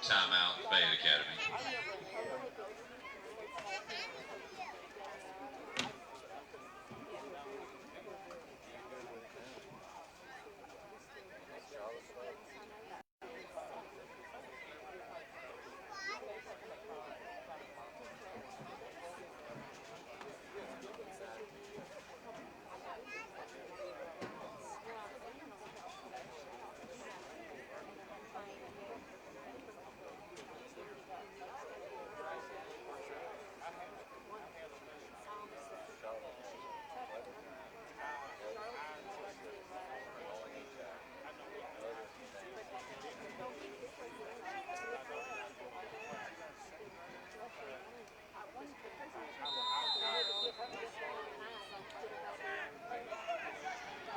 Timeout, Fayette Academy.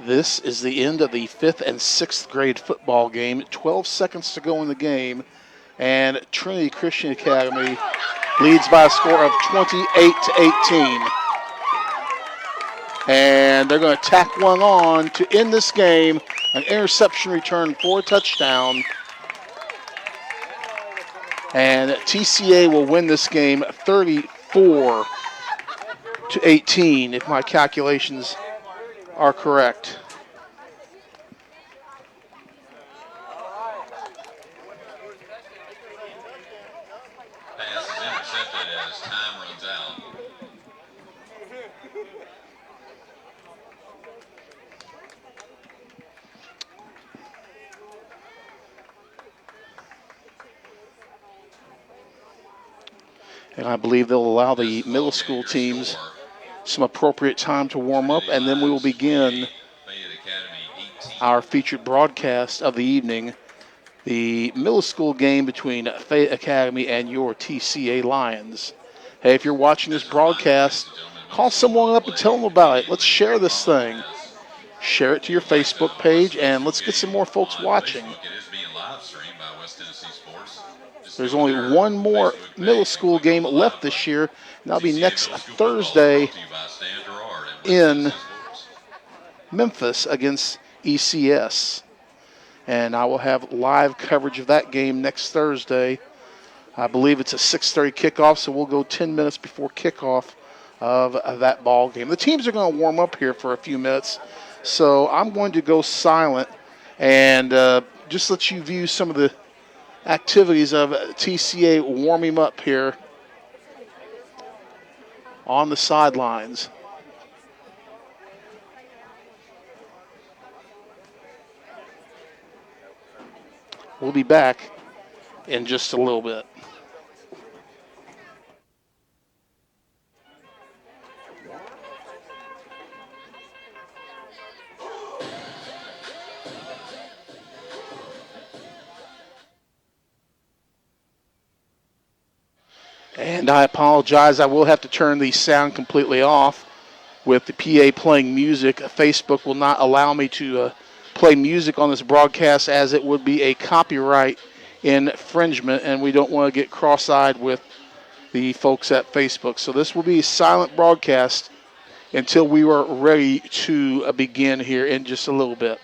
This is the end of the 5th and 6th grade football game. 12 seconds to go in the game. And Trinity Christian Academy leads by a score of 28-18. And they're going to tack one on to end this game. An interception return for a touchdown. And TCA will win this game 34-18, if my calculations are correct. Pass is intercepted as time runs out. And I believe they'll allow the middle school teams some appropriate time to warm up, and then we will begin our featured broadcast of the evening, the middle school game between Fayette Academy and your TCA Lions. Hey, if you're watching this broadcast, call someone up and tell them about it. Let's share this thing. Share it to your Facebook page, and let's get some more folks watching. There's only one more middle school game left this year, and that'll be next Thursday in Memphis against ECS. And I will have live coverage of that game next Thursday. I believe it's a 6:30 kickoff, so we'll go 10 minutes before kickoff of that ball game. The teams are going to warm up here for a few minutes, so I'm going to go silent and just let you view some of the activities of TCA warming up here on the sidelines. We'll be back in just a little bit. And I apologize, I will have to turn the sound completely off with the PA playing music. Facebook will not allow me to play music on this broadcast, as it would be a copyright infringement, and we don't want to get cross-eyed with the folks at Facebook. So this will be a silent broadcast until we are ready to begin here in just a little bit.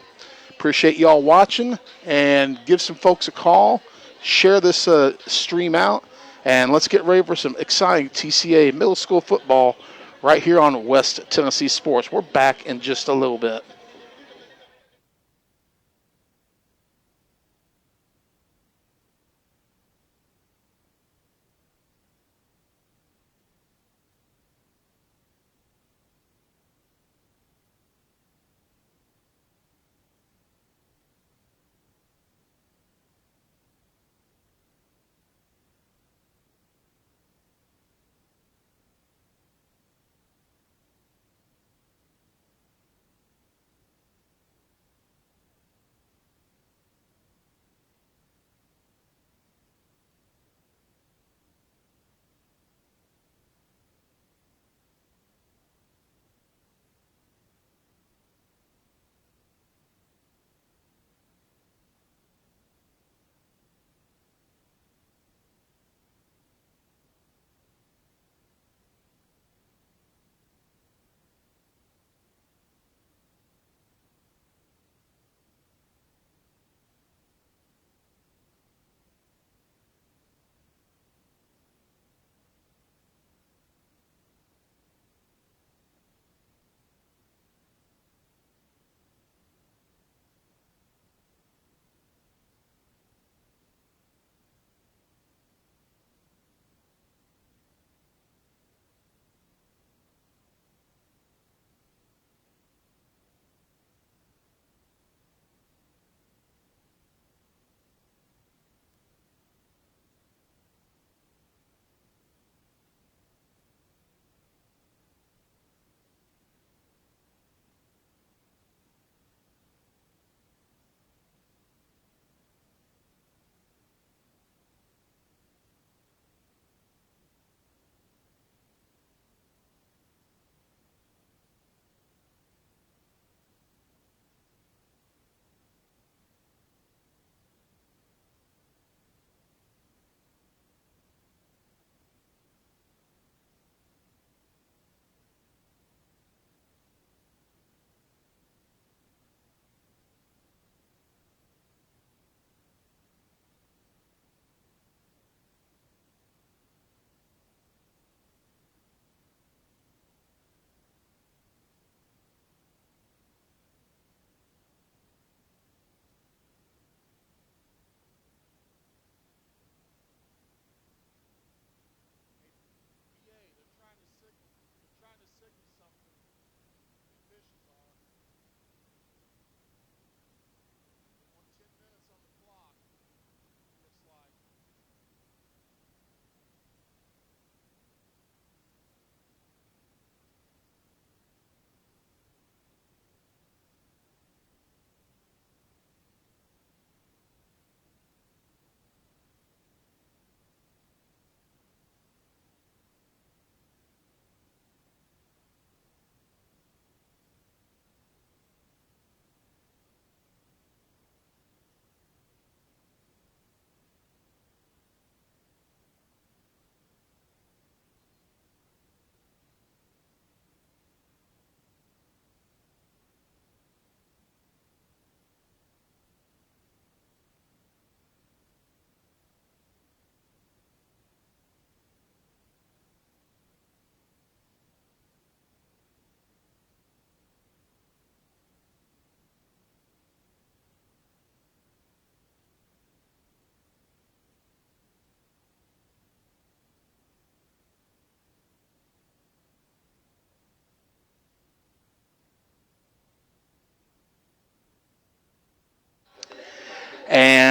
Appreciate y'all watching, and give some folks a call. Share this stream out, and let's get ready for some exciting TCA middle school football right here on West Tennessee Sports. We're back in just a little bit.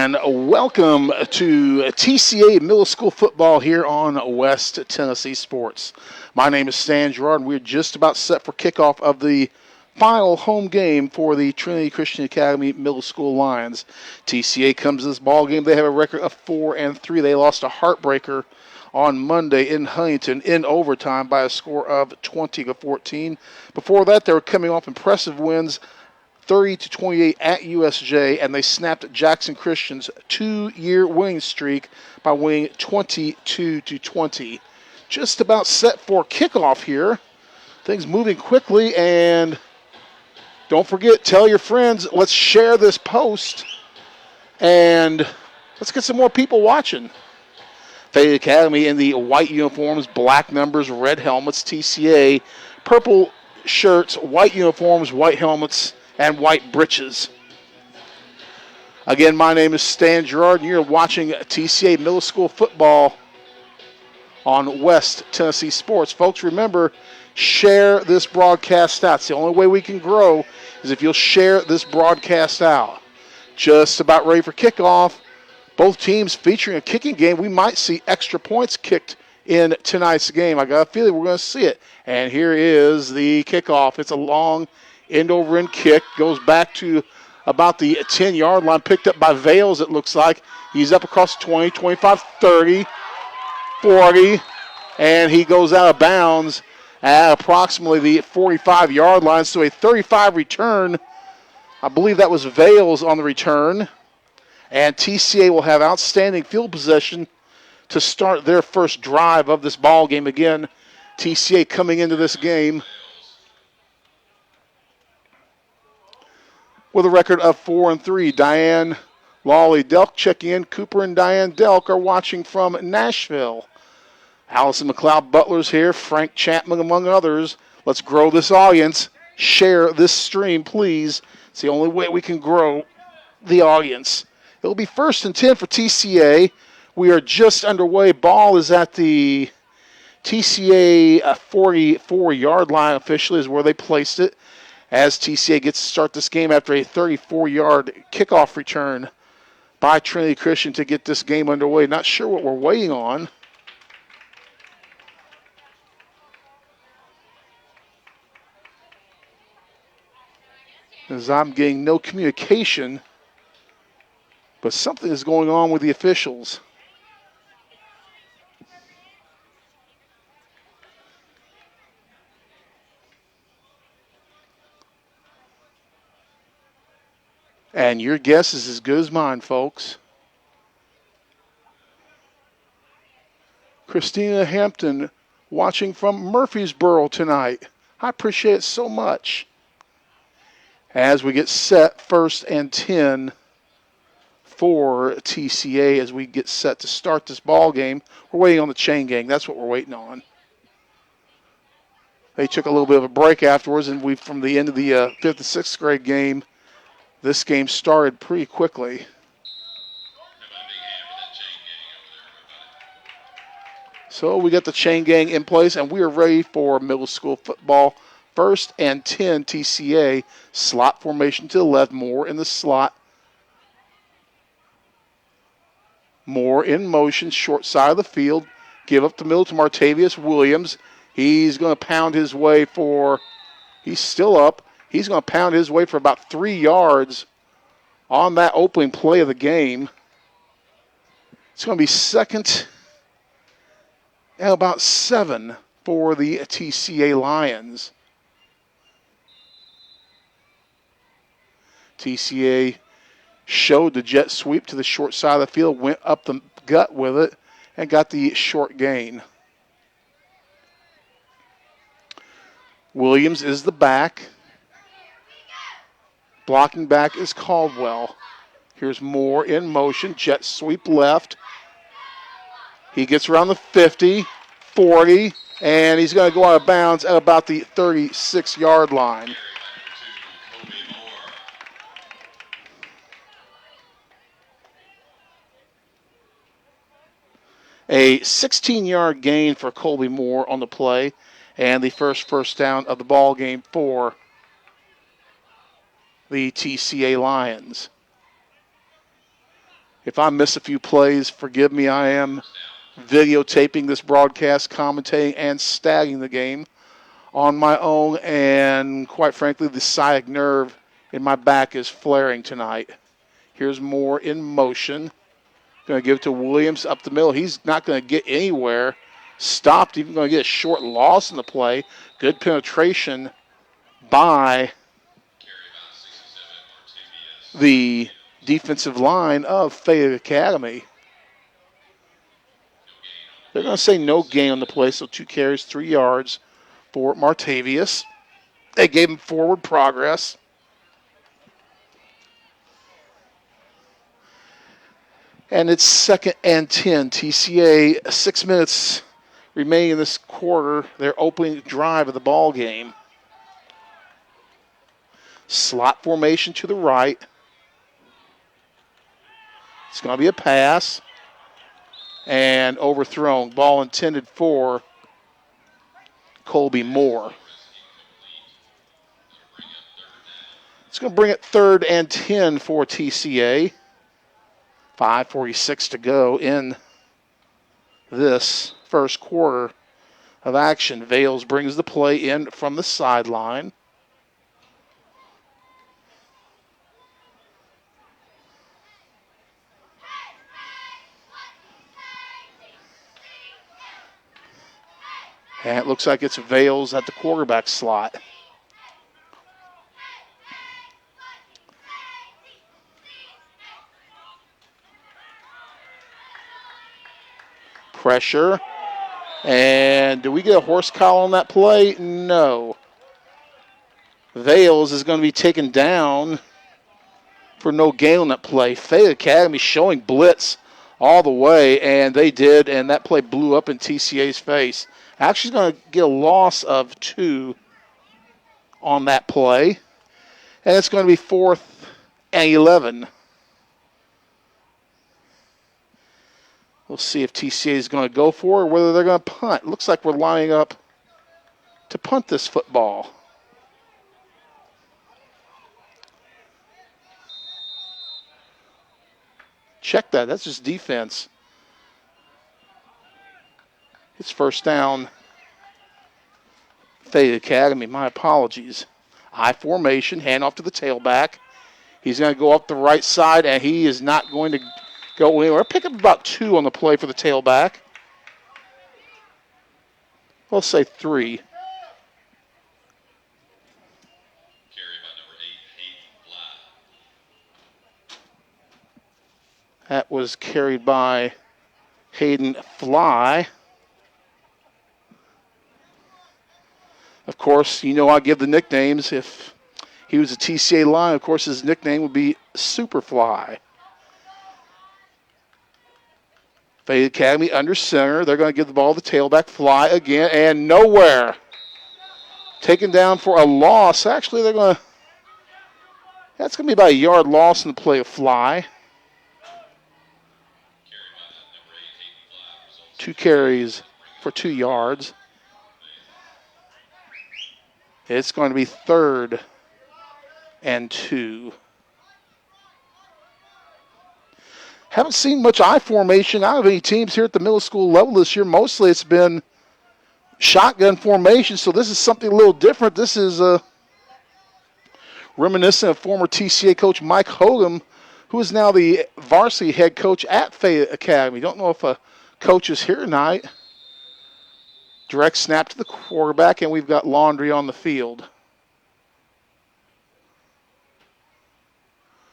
And welcome to TCA Middle School Football here on West Tennessee Sports. My name is Stan Gerard, and we're just about set for kickoff of the final home game for the Trinity Christian Academy Middle School Lions. TCA comes to this ball game. They have a record of 4-3. They lost a heartbreaker on Monday in Huntington in overtime by a score of 20-14. Before that, they were coming off impressive wins, 30-28 at USJ, and they snapped Jackson Christian's 2-year winning streak by winning 22-20. Just about set for kickoff here. Things moving quickly, and don't forget, tell your friends, let's share this post, and let's get some more people watching. Fayette Academy in the white uniforms, black numbers, red helmets. TCA, purple shirts, white uniforms, white helmets, and white breeches. Again, my name is Stan Gerard, and you're watching TCA Middle School Football on West Tennessee Sports. Folks, remember, share this broadcast out. It's the only way we can grow is if you'll share this broadcast out. Just about ready for kickoff. Both teams featuring a kicking game. We might see extra points kicked in tonight's game. I got a feeling we're going to see it. And here is the kickoff. It's a long end-over-end kick. Goes back to about the 10-yard line. Picked up by Vales, it looks like. He's up across 20, 25, 30, 40. And he goes out of bounds at approximately the 45-yard line. So a 35 return. I believe that was Vales on the return. And TCA will have outstanding field possession to start their first drive of this ball game. Again, TCA coming into this game with a record of 4-3. Diane Lawley-Delk checking in. Cooper and Diane Delk are watching from Nashville. Allison McLeod Butler's here. Frank Chapman among others. Let's grow this audience. Share this stream, please. It's the only way we can grow the audience. It'll be 1st and 10 for TCA. We are just underway. Ball is at the TCA 44-yard line officially is where they placed it as TCA gets to start this game after a 34-yard kickoff return by Trinity Christian to get this game underway. Not sure what we're waiting on. As I'm getting no communication, but something is going on with the officials. And your guess is as good as mine, folks. Christina Hampton watching from Murfreesboro tonight. I appreciate it so much. As we get set, 1st and 10 for TCA as we get set to start this ball game. We're waiting on the chain gang. That's what we're waiting on. They took a little bit of a break afterwards, and we, from the end of the 5th and 6th grade game, this game started pretty quickly. So we got the chain gang in place, and we are ready for middle school football. 1st and 10 TCA. Slot formation to the left. Moore in the slot. Moore in motion, short side of the field. Give up the middle to Martavius Williams. He's going to pound his way for, he's still up. He's going to pound his way for about 3 yards on that opening play of the game. It's going to be 2nd and about 7 for the TCA Lions. TCA showed the jet sweep to the short side of the field, went up the gut with it, and got the short gain. Williams is the back. Blocking back is Caldwell. Here's Moore in motion, jet sweep left. He gets around the 50, 40, and he's going to go out of bounds at about the 36-yard line. A 16-yard gain for Colby Moore on the play, and the first down of the ball game for the TCA Lions. If I miss a few plays, forgive me. I am videotaping this broadcast, commentating, and stagging the game on my own. And quite frankly, the sciatic nerve in my back is flaring tonight. Here's Moore in motion. Going to give it to Williams up the middle. He's not going to get anywhere. Stopped. Even going to get a short loss in the play. Good penetration by the defensive line of Fayette Academy. They're going to say no gain on the play, so 2 carries, 3 yards for Martavius. They gave him forward progress. And it's 2nd and 10. TCA, 6 minutes remaining in this quarter. Their opening drive of the ball game. Slot formation to the right. It's going to be a pass. And overthrown. Ball intended for Colby Moore. It's going to bring it 3rd and 10 for TCA. 5:46 to go in this first quarter of action. Vales brings the play in from the sideline. And it looks like it's Vales at the quarterback slot. Pressure. And do we get a horse collar on that play? No. Vales is going to be taken down for no gain on that play. Fayette Academy showing blitz all the way, and they did, and that play blew up in TCA's face. Actually going to get a loss of 2 on that play, and it's going to be 4th and 11. We'll see if TCA is going to go for it or whether they're going to punt. Looks like we're lining up to punt this football. Check that. That's just defense. It's first down. Fayette Academy. My apologies. I formation. Handoff to the tailback. He's going to go up the right side, and he is not going to go anywhere. Pick up about 2 on the play for the tailback. Let's say 3. That was carried by Hayden Fly. Of course, you know I give the nicknames. If he was a TCA line, of course his nickname would be Superfly. Fayette Academy under center. They're going to give the ball to the tailback. Fly again, and nowhere. Taken down for a loss. Actually, that's going to be about a yard loss in the play of Fly. 2 carries for 2 yards. It's going to be 3rd and 2. Haven't seen much I formation out of any teams here at the middle school level this year. Mostly it's been shotgun formation, so this is something a little different. This is reminiscent of former TCA coach Mike Hogan, who is now the varsity head coach at Fayette Academy. Don't know if a coach is here tonight. Direct snap to the quarterback, and we've got Laundry on the field.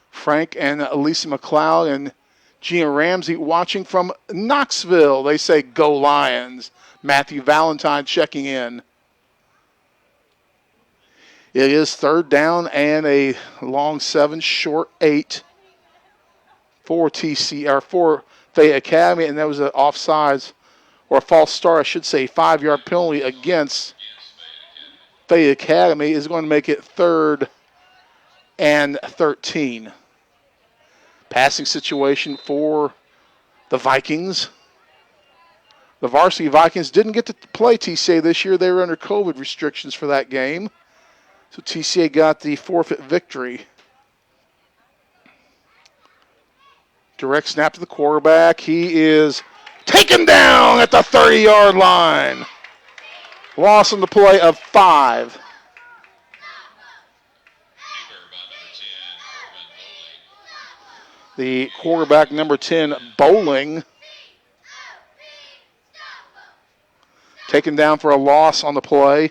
Frank and Elisa McLeod and Gina Ramsey watching from Knoxville. They say, "Go Lions." Matthew Valentine checking in. It is 3rd down and a long 7, short 8 for for Fayette Academy, and that was an offsides or a false start, I should say, 5-yard penalty against Fayette Academy is going to make it 3rd and 13. Passing situation for the Vikings. The varsity Vikings didn't get to play TCA this year. They were under COVID restrictions for that game. So TCA got the forfeit victory. Direct snap to the quarterback. He is taken down at the 30-yard line. Loss on the play of 5. The quarterback, number 10, Bowling, taken down for a loss on the play.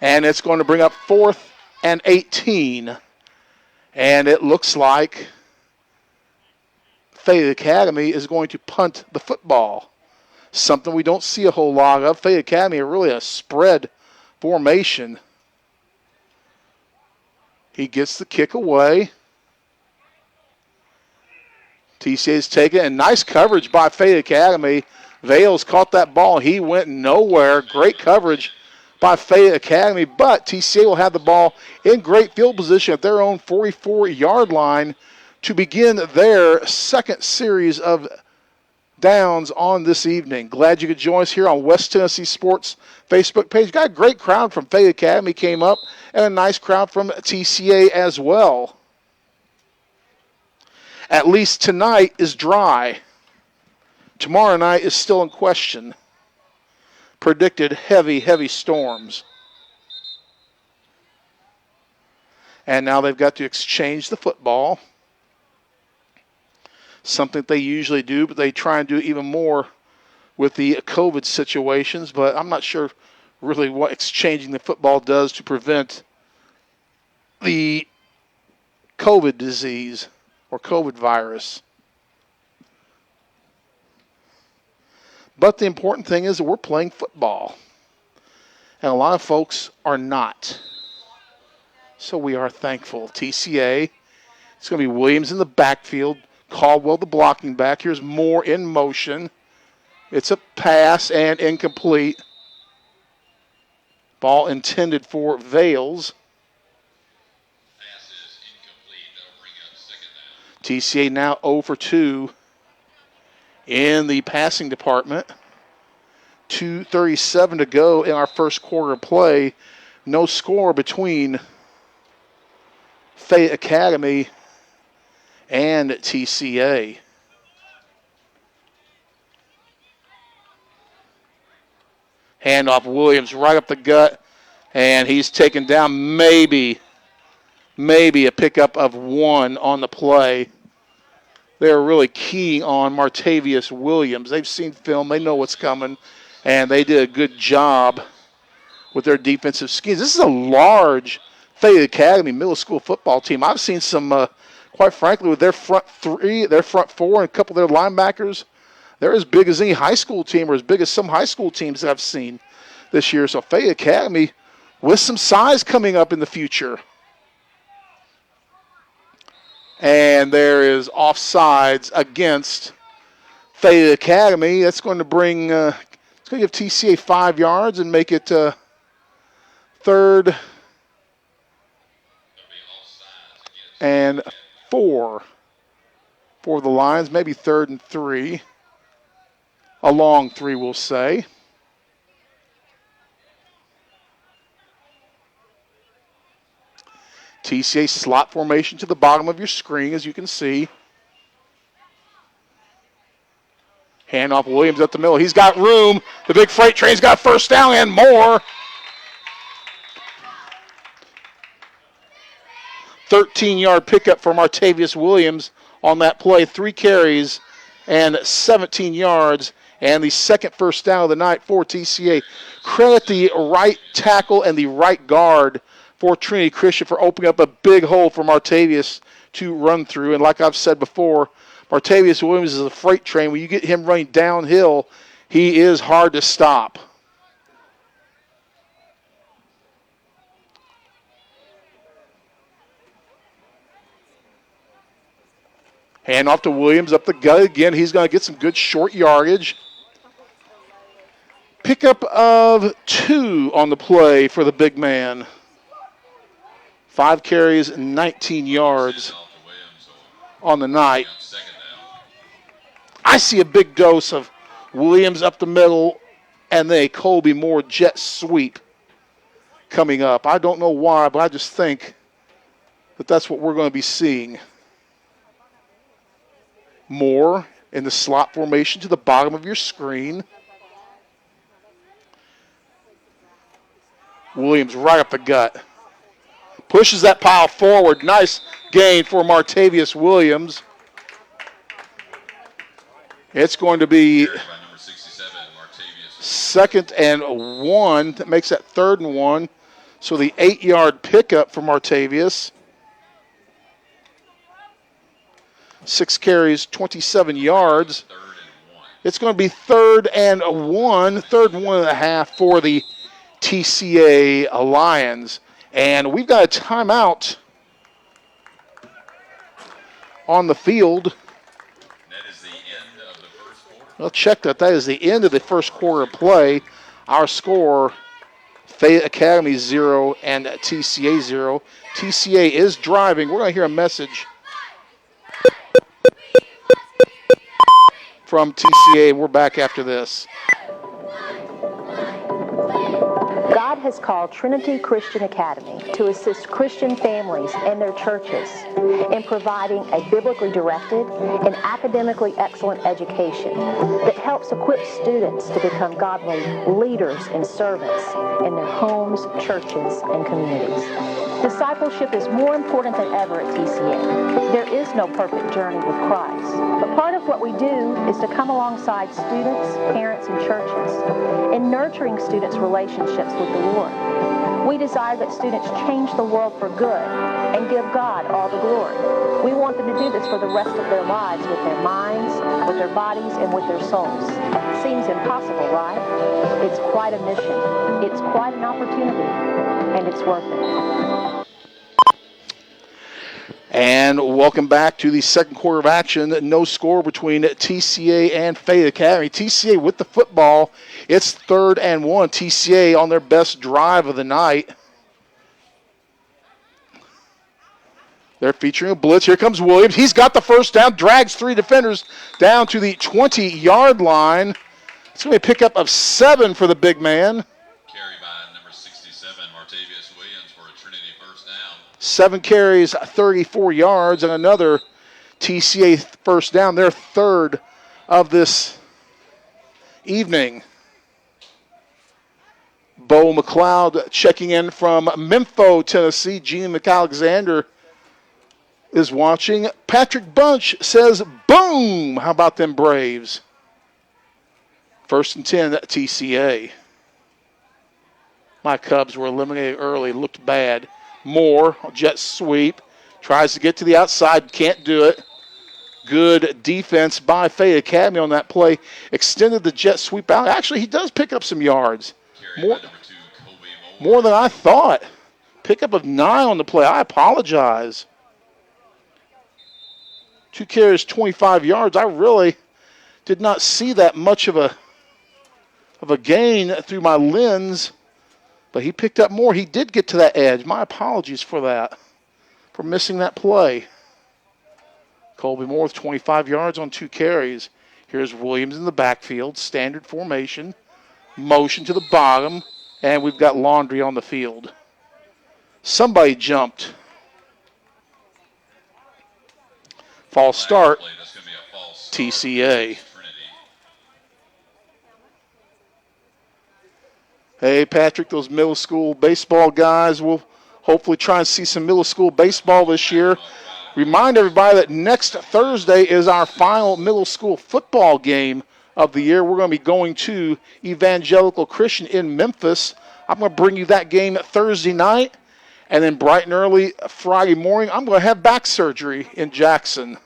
And it's going to bring up 4th and 18. And it looks like Fayette Academy is going to punt the football. Something we don't see a whole lot of. Fayette Academy are really a spread formation. He gets the kick away. TCA's taken, and nice coverage by Fayette Academy. Vales caught that ball. He went nowhere. Great coverage by Fayette Academy, but TCA will have the ball in great field position at their own 44-yard line to begin their second series of downs on this evening. Glad you could join us here on West Tennessee Sports Facebook page. Got a great crowd from Fayette Academy came up, and a nice crowd from TCA as well. At least tonight is dry. Tomorrow night is still in question. Predicted heavy storms. And now they've got to exchange the football. Something they usually do, but they try and do even more with the COVID situations. But I'm not sure really what exchanging the football does to prevent the COVID disease or COVID virus. But the important thing is that we're playing football. And a lot of folks are not. So we are thankful. TCA, it's going to be Williams in the backfield. Caldwell, the blocking back. Here's Moore in motion. It's a pass and incomplete. Ball intended for Vales. Pass is incomplete. That'll bring up second down. TCA now 0 for 2 in the passing department. 2:37 to go in our first quarter of play. No score between Fayette Academy and TCA. Handoff Williams right up the gut, and he's taken down. Maybe a pickup of 1 on the play. They're really keying on Martavius Williams. They've seen film. They know what's coming, and they did a good job with their defensive schemes. This is a large Fayette Academy middle school football team. I've seen some, quite frankly, with their front 3, their front 4, and a couple of their linebackers, they're as big as any high school team or as big as some high school teams that I've seen this year. So Fayette Academy with some size coming up in the future. And there is offsides against Fayette Academy. That's going to bring, it's going to give TCA 5 yards and make it third and 4 for the Lions. Maybe 3rd and 3. A long 3, we'll say. TCA slot formation to the bottom of your screen, as you can see. Handoff Williams up the middle. He's got room. The big freight train's got first down and more. 13-yard pickup for Martavius Williams on that play. 3 carries and 17 yards. And the second first down of the night for TCA. Credit the right tackle and the right guard for Trinity Christian for opening up a big hole for Martavius to run through. And like I've said before, Martavius Williams is a freight train. When you get him running downhill, he is hard to stop. Hand off to Williams up the gut again. He's going to get some good short yardage. Pickup of 2 on the play for the big man. 5 carries, 19 yards on the night. I see a big dose of Williams up the middle and then a Colby Moore jet sweep coming up. I don't know why, but I just think that that's what we're going to be seeing. Moore in the slot formation to the bottom of your screen. Williams right up the gut. Pushes that pile forward. Nice gain for Martavius Williams. It's going to be Carried by number 67, Martavius. 2nd and 1. That makes that 3rd and 1. So the 8-yard pickup for Martavius. 6 carries, 27 yards. 3rd and 1. It's going to be 3rd and 1, 3rd and 1.5 for the TCA Lions. And we've got a timeout on the field. That is the end of the first quarter. Well, check that. That is the end of the first quarter of play. Our score, Fayette Academy 0 and TCA 0. TCA is driving. We're going to hear a message from TCA. We're back after this. God has called Trinity Christian Academy to assist Christian families and their churches in providing a biblically directed and academically excellent education that helps equip students to become godly leaders and servants in their homes, churches, and communities. Discipleship is more important than ever at TCA. There is no perfect journey with Christ, but part of what we do is to come alongside students, parents, and churches in nurturing students' relationships with the Lord. We desire that students change the world for good and give God all the glory. We want them to do this for the rest of their lives with their minds, with their bodies, and with their souls. Seems impossible, right? It's quite a mission. It's quite an opportunity, and it's worth it. And welcome back to the second quarter of action. No score between TCA and Fayette Academy. TCA with the football. It's 3rd and 1. TCA on their best drive of the night. They're featuring a blitz. Here comes Williams. He's got the first down. Drags 3 defenders down to the 20-yard line. It's going to be a pickup of 7 for the big man. Carried by number 67, Martavius Williams for a Trinity first down. 7 carries, 34 yards, and another TCA first down. Their 3rd of this evening. Bo McLeod checking in from Memphis, Tennessee. Gene McAlexander is watching. Patrick Bunch says, boom! How about them Braves? 1st and 10 at TCA. My Cubs were eliminated early. Looked bad. Moore, jet sweep. Tries to get to the outside. Can't do it. Good defense by Fayette Academy on that play. Extended the jet sweep out. Actually, he does pick up some yards. Carried by number 2, Kobe Moore. More than I thought. Pickup of 9 on the play. I apologize. 2 carries, 25 yards. I really did not see that much of a gain through my lens, but he picked up more. He did get to that edge. My apologies for that, for missing that play. Colby Moore with 25 yards on 2 carries. Here's Williams in the backfield, standard formation, motion to the bottom, and we've got Laundry on the field. Somebody jumped. False start, That's going to be a false start. TCA. Trinity. Hey, Patrick, those middle school baseball guys will hopefully try and see some middle school baseball this year. Remind everybody that next Thursday is our final middle school football game of the year. We're going to be going to Evangelical Christian in Memphis. I'm going to bring you that game Thursday night, and then bright and early Friday morning, I'm going to have back surgery in Jackson.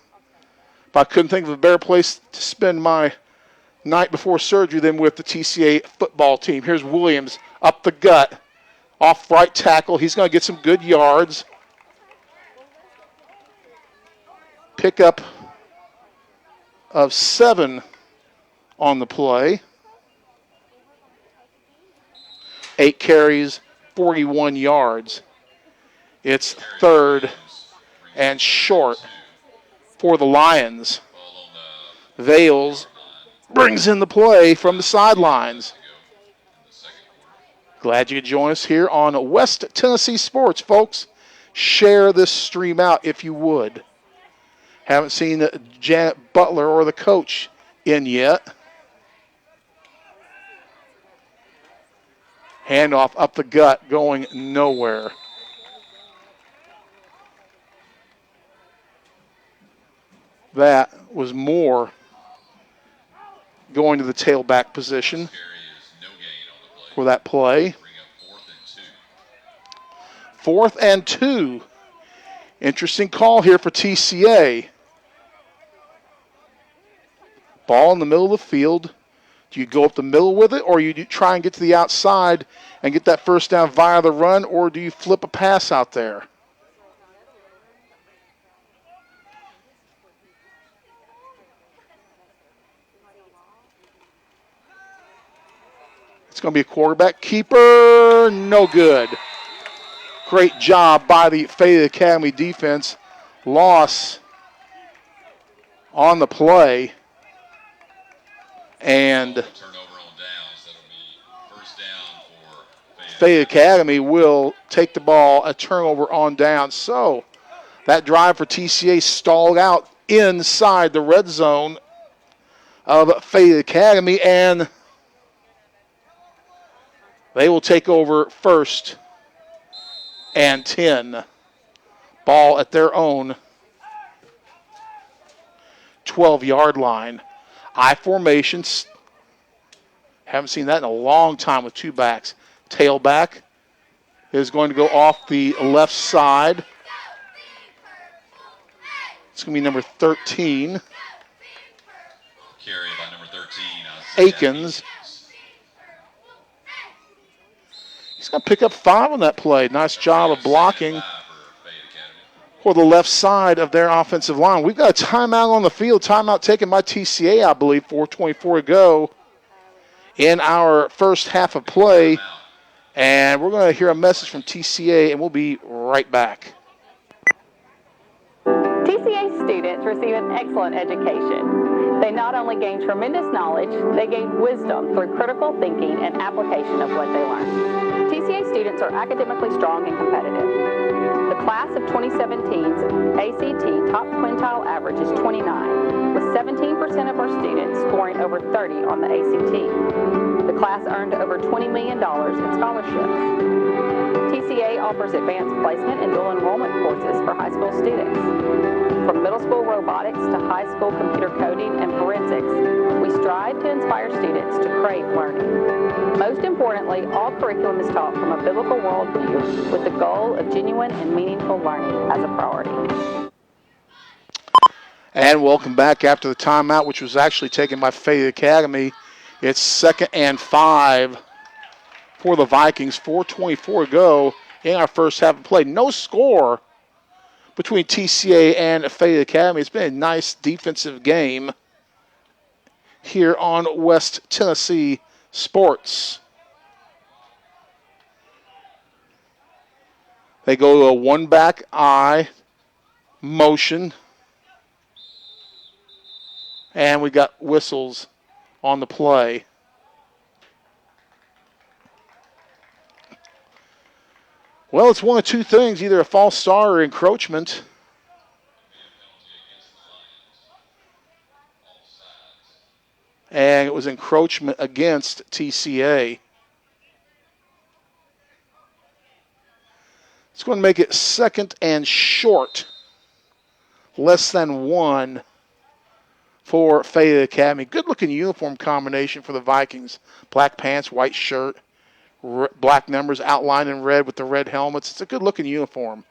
If I couldn't think of a better place to spend my night before surgery than with the TCA football team. Here's Williams up the gut, off right tackle. He's going to get some good yards. Pickup of 7 on the play. 8 carries, 41 yards. It's 3rd and short for the Lions. Vales brings in the play from the sidelines. Glad you could join us here on West Tennessee Sports, folks. Share this stream out if you would. Haven't seen Janet Butler or the coach in yet. Handoff up the gut, going nowhere. That was Moore going to the tailback position for that play. 4th and 2. Interesting call here for TCA. Ball in the middle of the field. Do you go up the middle with it, or you try and get to the outside and get that first down via the run, or do you flip a pass out there? It's going to be a quarterback keeper. No good. Great job by the Fayette Academy defense. Loss on the play. And Fayette Academy will take the ball, a turnover on down. So that drive for TCA stalled out inside the red zone of Fayette Academy, and they will take over 1st and 10. Ball at their own 12-yard line. I formations. Haven't seen that in a long time with 2 backs. Tailback is going to go off the left side. It's going to be number 13. Carry by number 13. Akins. He's going to pick up 5 on that play. Nice job of blocking for the left side of their offensive line. We've got a timeout on the field. Timeout taken by TCA, I believe, 4:24 to go in our first half of play. And we're going to hear a message from TCA, and we'll be right back. TCA students receive an excellent education. They not only gain tremendous knowledge, they gain wisdom through critical thinking and application of what they learn. TCA students are academically strong and competitive. The class of 2017's ACT top quintile average is 29, with 17% of our students scoring over 30 on the ACT. The class earned over $20 million in scholarships. TCA offers advanced placement and dual enrollment courses for high school students. From middle school robotics to high school computer coding and forensics, we strive to inspire students to crave learning. Most importantly, all curriculum is taught from a biblical worldview with the goal of genuine and meaningful learning as a priority. And welcome back after the timeout, which was actually taken by Fayette Academy. It's 2nd and 5 for the Vikings. 4:24 to go in our first half of play. No score between TCA and Fayette Academy. It's been a nice defensive game here on West Tennessee Sports. They go to a one-back eye motion. And we got whistles on the play. Well, it's one of 2 things, either a false start or encroachment. And it was encroachment against TCA. It's going to make it 2nd and short. Less than 1 for Fayette Academy. Good-looking uniform combination for the Vikings. Black pants, white shirt. Black numbers outlined in red with the red helmets. It's a good-looking uniform.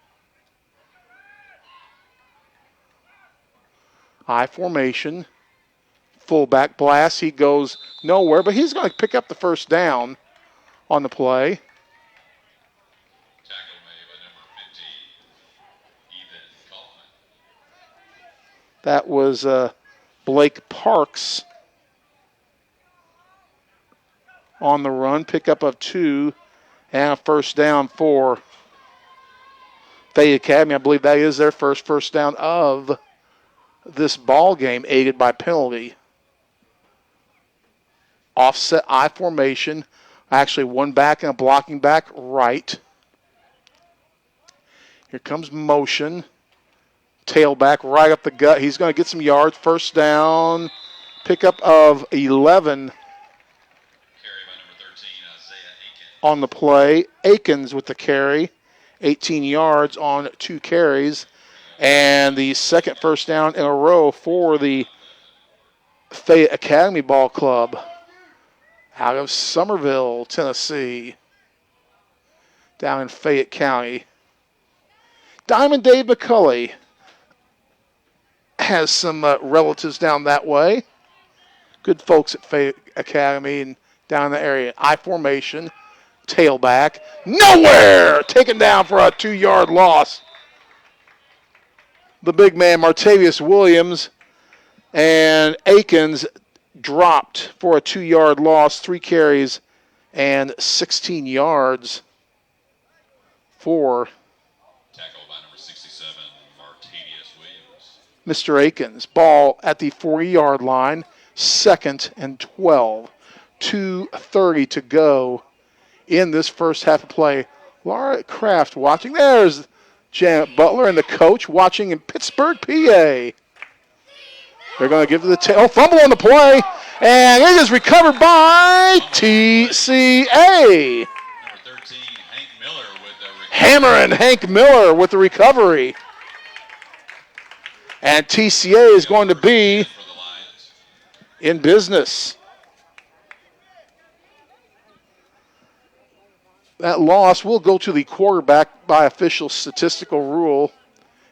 I formation. Fullback blast. He goes nowhere, but he's going to pick up the first down on the play. Tackle made by number 50, Ethan Kaufman. That was Blake Parks on the run. Pickup of 2 and a first down for Fayette Academy. I believe that is their first down of this ball game, aided by penalty. Offset I formation. Actually, one back and a blocking back right. Here comes motion. Tailback right up the gut. He's going to get some yards. First down. Pickup of 11 Carry by number 13, Isaiah Aiken. on the play. Aikens with the carry. 18 yards on 2 carries. And the second first down in a row for the Fayette Academy Ball Club out of Summerville, Tennessee, down in Fayette County. Diamond Dave McCulley has some relatives down that way. Good folks at Fayette Academy and down in the area. I formation, tailback, nowhere! Taken down for a 2-yard loss. The big man, Martavius Williams, and Aikens dropped for a 2-yard loss, 3 carries and 16 yards for Tackled by number 67, Martavius Williams. Mr. Aikens. Ball at the 40-yard line, 2nd and 12. 2:30 to go in this first half of play. Laura Kraft watching. There's Janet Butler and the coach watching in Pittsburgh, PA. They're going to give to the tail. Fumble on the play, and it is recovered by TCA. Number 13, Hank Miller with the recovery. Hammering Hank Miller with the recovery. And TCA is going to be For the Lions. in business. That loss will go to the quarterback by official statistical rule,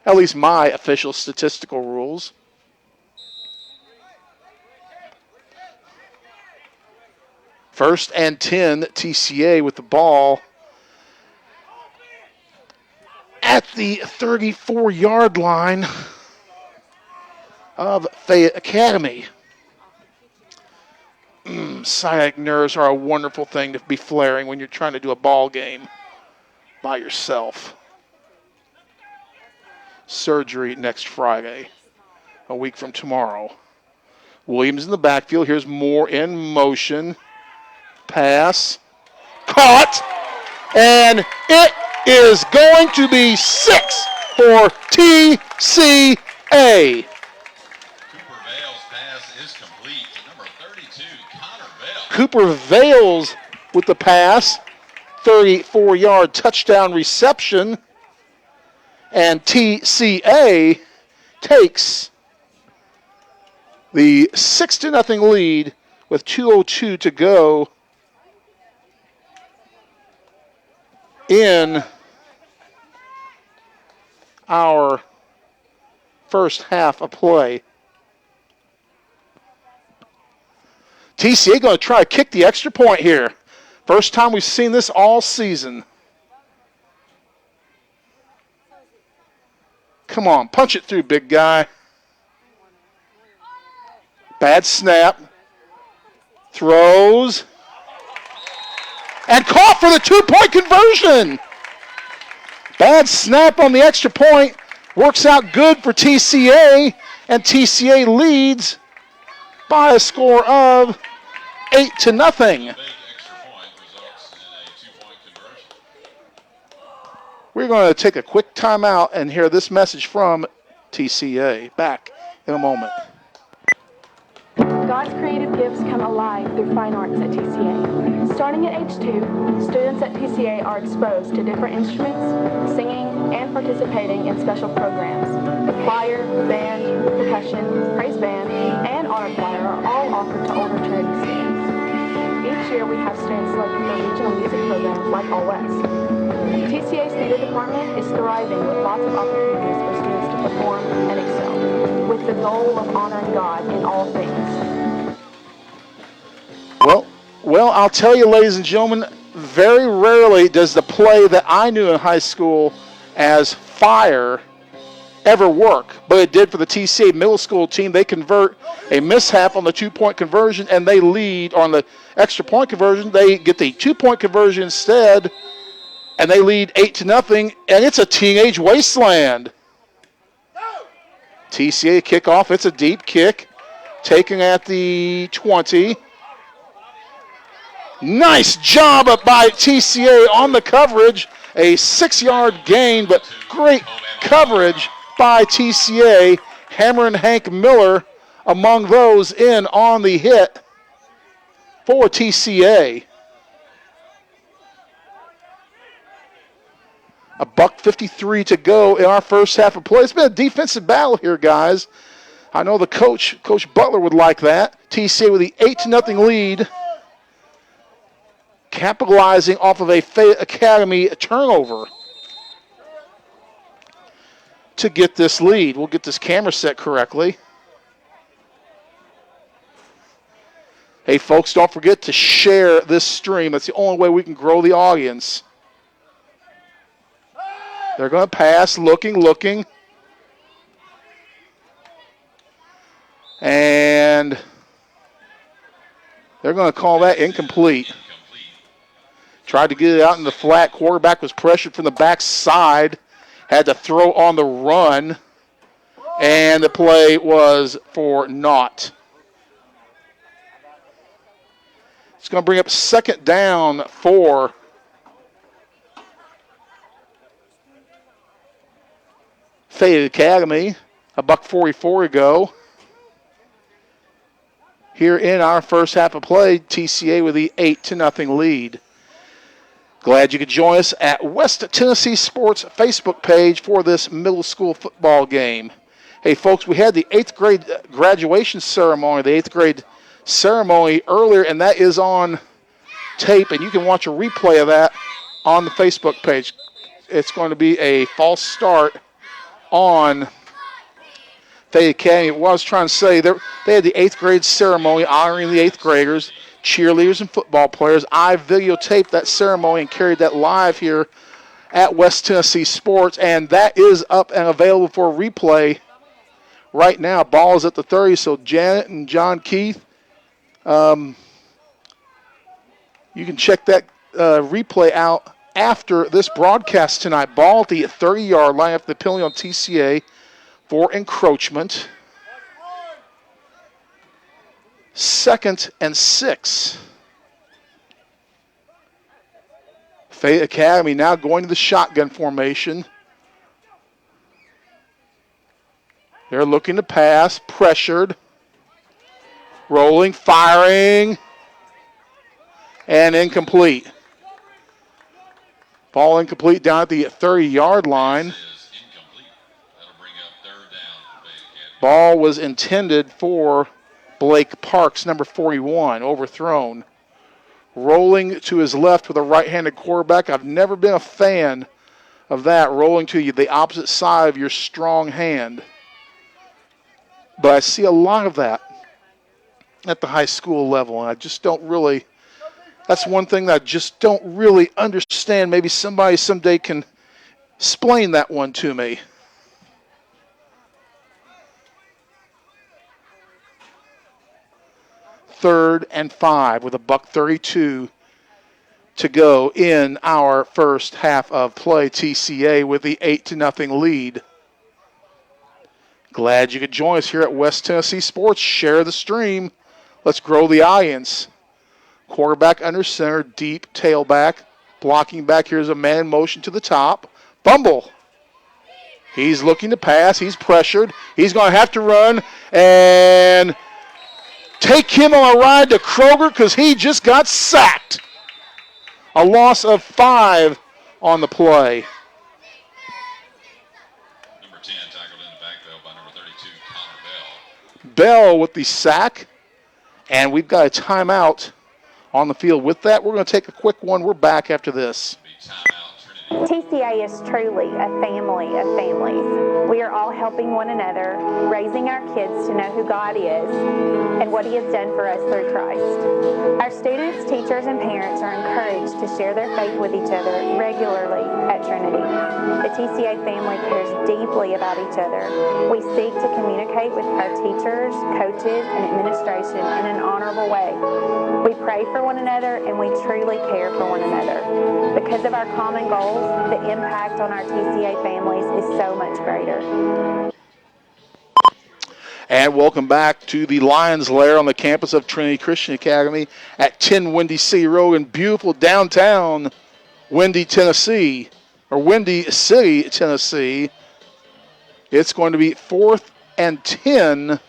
at least my official statistical rules. First and 10, TCA with the ball at the 34-yard line of Fayette Academy. Sciatic nerves are a wonderful thing to be flaring when you're trying to do a ball game by yourself. Surgery next Friday, a week from tomorrow. Williams in the backfield. Here's Moore in motion. Pass. Caught. And it is going to be 6 for TCA. Cooper Vale's pass is complete to number 32, Connor Vale. Cooper Vales with the pass. 34-yard touchdown reception. And TCA takes the 6-0 lead with 2:02 to go in our first half of play. TCA going to try to kick the extra point here. First time we've seen this all season. Come on, punch it through, big guy. Bad snap. Throws. And caught for the 2-point conversion. Bad snap on the extra point. Works out good for TCA. And TCA leads by a score of 8-0. Big extra point results in a 2-point conversion. We're going to take a quick timeout and hear this message from TCA. Back in a moment. God's creative gifts come alive through fine arts at TCA. Starting at age 2, students at TCA are exposed to different instruments, singing, and participating in special programs. The choir, band, percussion, praise band, and honor choir are all offered to older Trinity students. Each year we have students selected for regional music programs like All West. TCA's theater department is thriving with lots of opportunities for students to perform and excel, with the goal of honoring God in all things. Well, I'll tell you, ladies and gentlemen, very rarely does the play that I knew in high school as fire ever work, but it did for the TCA middle school team. They convert a mishap on the 2-point conversion, and they lead on the extra point conversion. They get the 2-point conversion instead, and they lead 8-0, and it's a teenage wasteland. TCA kickoff. It's a deep kick, taken at the 20. Nice job up by TCA on the coverage. A 6-yard gain, but great coverage by TCA. Hammer and Hank Miller among those in on the hit for TCA. $1:53 to go in our first half of play. It's been a defensive battle here, guys. I know the Coach Butler would like that. TCA with the 8-0 lead, capitalizing off of a Fayette Academy turnover to get this lead. We'll get this camera set correctly. Hey, folks, don't forget to share this stream. That's the only way we can grow the audience. They're going to pass, looking. And they're going to call that incomplete. Tried to get it out in the flat. Quarterback was pressured from the backside. Had to throw on the run. And the play was for naught. It's going to bring up second down for Fayette Academy. $1:44 to go. Here in our first half of play, TCA with the 8-0 lead. Glad you could join us at West Tennessee Sports Facebook page for this middle school football game. Hey, folks, we had the 8th grade graduation ceremony, the 8th grade ceremony earlier, and that is on tape, and you can watch a replay of that on the Facebook page. It's going to be a false start on Fayette Academy. What I was trying to say, they had the 8th grade ceremony honoring the 8th graders, cheerleaders, and football players. I videotaped that ceremony and carried that live here at West Tennessee Sports, and that is up and available for replay right now. Ball is at the 30, so Janet and John Keith, you can check that replay out after this broadcast tonight. Ball at the 30-yard line after the penalty on TCA for encroachment. 2nd and 6. Fayette Academy now going to the shotgun formation. They're looking to pass, pressured, rolling, firing, and incomplete. Ball incomplete down at the 30-yard line. Ball was intended for Blake Parks, number 41, overthrown. Rolling to his left with a right-handed quarterback. I've never been a fan of that, rolling to you the opposite side of your strong hand. But I see a lot of that at the high school level, and I just don't really, that's one thing that I just don't really understand. Maybe somebody someday can explain that one to me. Third and 5 with $1:32 to go in our first half of play. TCA with the 8-0 lead. Glad you could join us here at West Tennessee Sports. Share the stream. Let's grow the audience. Quarterback under center, deep tailback. Blocking back, here's a man in motion to the top. Fumble. He's looking to pass. He's pressured. He's going to have to run and take him on a ride to Kroger because he just got sacked. A loss of 5 on the play. Number 10 tackled in the backfield by number 32, Connor Bell. Bell with the sack. And we've got a timeout on the field. With that, we're going to take a quick one. We're back after this. TCA is truly a family of families. We are all helping one another, raising our kids to know who God is and what He has done for us through Christ. Our students, teachers, and parents are encouraged to share their faith with each other regularly at Trinity. The TCA family cares deeply about each other. We seek to communicate with our teachers, coaches, and administration in an honorable way. We pray for one another and we truly care for one another. Because of our common goals, the impact on our TCA families is so much greater. And welcome back to the Lions Lair on the campus of Trinity Christian Academy at 10 Windy City Road in beautiful downtown Windy, Tennessee, or Windy City, Tennessee. It's going to be 4th and 10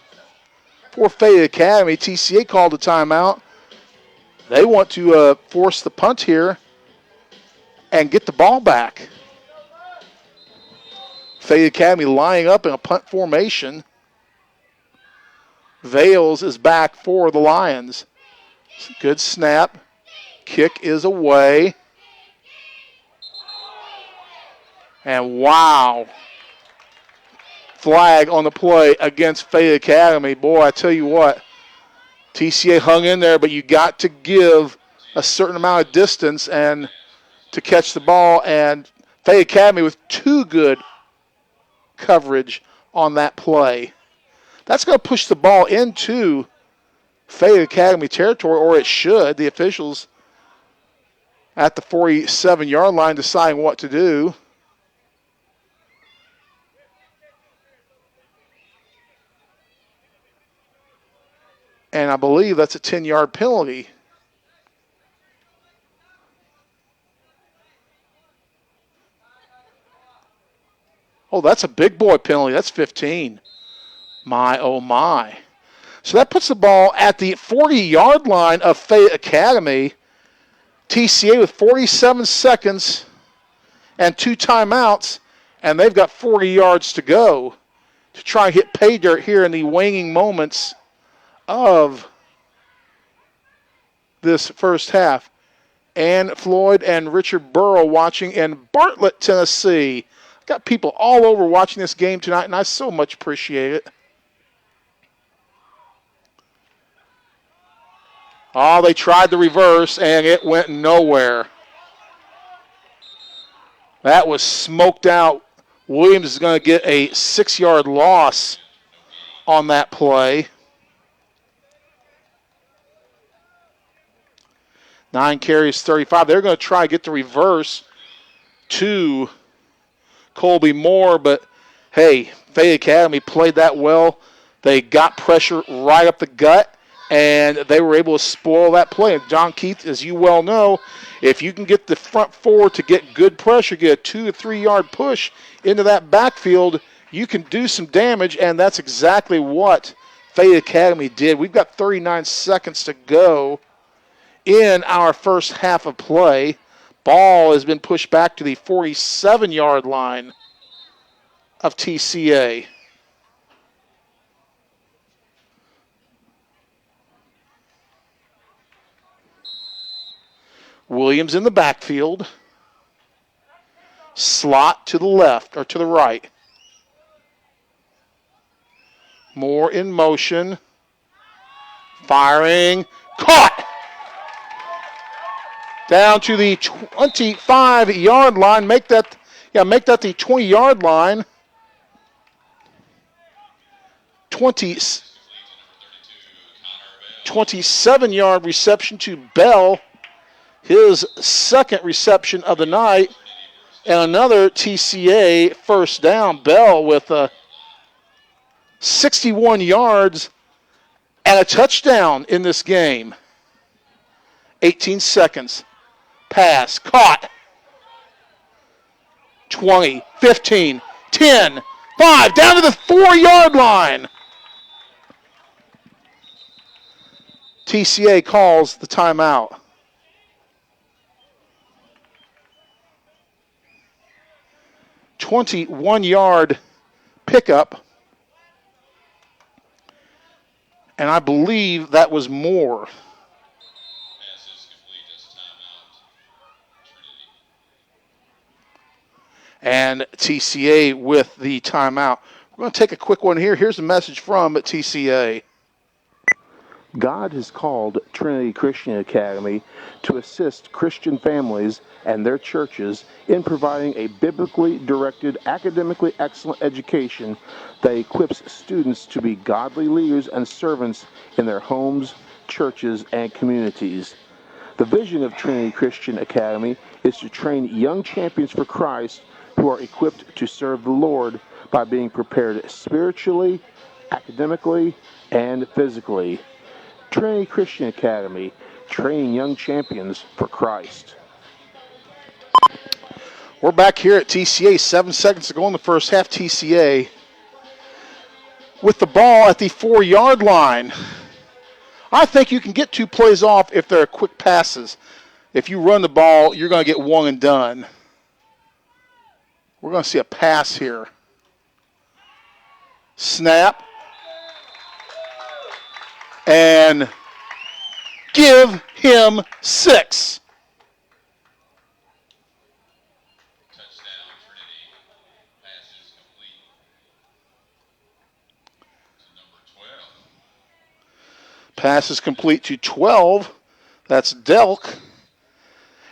for Fayette Academy. TCA called a timeout. They want to force the punt here and get the ball back. Fayette Academy lining up in a punt formation. Vales is back for the Lions. Good snap. Kick is away. And wow. Flag on the play against Fayette Academy. Boy, I tell you what, TCA hung in there, but you got to give a certain amount of distance and to catch the ball. And Fayette Academy with too good coverage on that play. That's going to push the ball into Fayette Academy territory, or it should. The officials at the 47-yard line deciding what to do. And I believe that's a 10-yard penalty. Oh, that's a big boy penalty. That's 15. My, oh, my. So that puts the ball at the 40-yard line of Fayette Academy. TCA with 47 seconds and 2 timeouts, and they've got 40 yards to go to try and hit pay dirt here in the waning moments of this first half. Ann Floyd and Richard Burrow watching in Bartlett, Tennessee. Got people all over watching this game tonight, and I so much appreciate it. Oh, they tried the reverse, and it went nowhere. That was smoked out. Williams is going to get a 6-yard loss on that play. 9 carries, 35. They're going to try to get the reverse to Colby Moore, but hey, Fayette Academy played that well. They got pressure right up the gut, and they were able to spoil that play. And John Keith, as you well know, if you can get the front four to get good pressure, get a 2 or 3 yard push into that backfield, you can do some damage, and that's exactly what Fayette Academy did. We've got 39 seconds to go in our first half of play. Ball has been pushed back to the 47-yard line of TCA. Williams in the backfield. Slot to the left or to the right. Moore in motion. Firing. Caught! Down to the 25-yard line. Make that the 20-yard line. 27-yard reception to Bell. His second reception of the night. And another TCA first down. Bell with 61 yards and a touchdown in this game. 18 seconds. Pass. Caught. 20, 15, 10, 5. Down to the 4-yard line. TCA calls the timeout. .21-yard pickup. And I believe that was Moore. And TCA with the timeout. We're going to take a quick one here. Here's a message from TCA. God has called Trinity Christian Academy to assist Christian families and their churches in providing a biblically directed, academically excellent education that equips students to be godly leaders and servants in their homes, churches, and communities. The vision of Trinity Christian Academy is to train young champions for Christ who are equipped to serve the Lord by being prepared spiritually, academically, and physically. Trinity Christian Academy, training young champions for Christ. We're back here at TCA. 7 seconds to go in the first half. TCA with the ball at the 4-yard line. I think you can get 2 plays off if they're quick passes. If you run the ball, you're going to get 1 and done. We're going to see a pass here. Snap. And give him 6. Touchdown, Trinity. Pass is complete to number 12. Pass is complete to 12. That's Delk.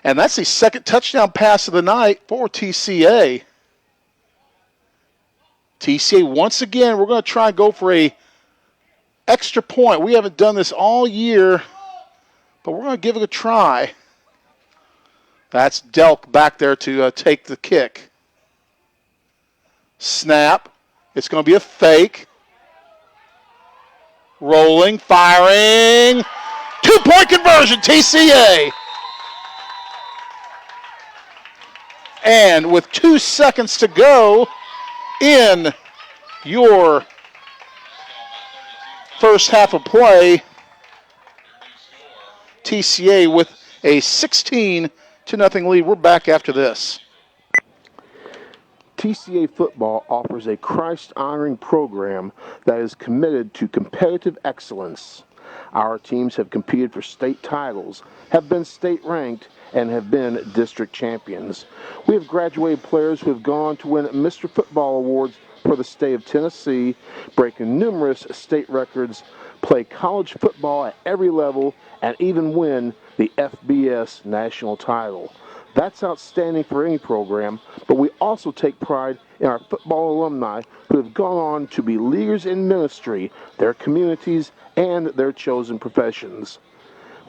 And that's the second touchdown pass of the night for TCA. TCA, once again, we're going to try and go for a extra point. We haven't done this all year, but we're going to give it a try. That's Delk back there to take the kick. Snap. It's going to be a fake. Rolling, firing. 2-point conversion, TCA. And with 2 seconds to go in your first half of play, TCA with a 16-0 lead. We're back after this. TCA football offers a Christ-honoring program that is committed to competitive excellence. Our teams have competed for state titles, have been state-ranked, and have been district champions. We have graduated players who have gone to win Mr. Football Awards for the state of Tennessee, breaking numerous state records, play college football at every level, and even win the FBS national title. That's outstanding for any program, but we also take pride in our football alumni who have gone on to be leaders in ministry, their communities, and their chosen professions.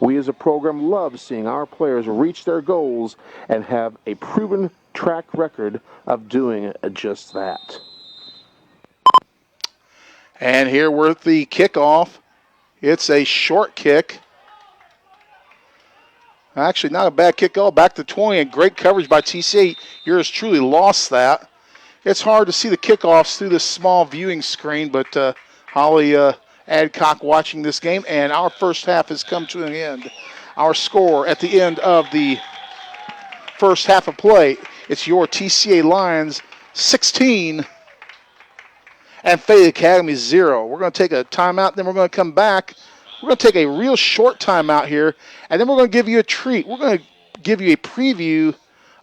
We as a program love seeing our players reach their goals and have a proven track record of doing just that. And here with the kickoff, it's a short kick. Actually, not a bad kick all back to 20, and great coverage by TCA. Yours truly lost that. It's hard to see the kickoffs through this small viewing screen, but Holly Adcock watching this game, and our first half has come to an end. Our score at the end of the first half of play, it's your TCA Lions 16 and Fayette Academy 0. We're going to take a timeout, then we're going to come back. We're going to take a real short timeout here, and then we're going to give you a treat. We're going to give you a preview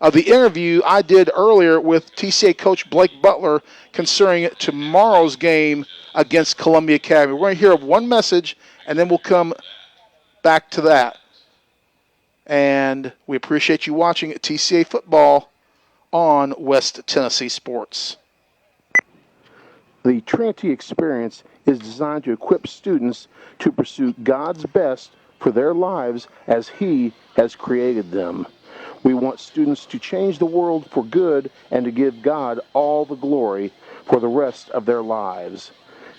of the interview I did earlier with TCA coach Blake Butler concerning tomorrow's game against Columbia Academy. We're going to hear one message, and then we'll come back to that. And we appreciate you watching TCA football on West Tennessee Sports. The Trinity experience is designed to equip students to pursue God's best for their lives as He has created them. We want students to change the world for good and to give God all the glory for the rest of their lives.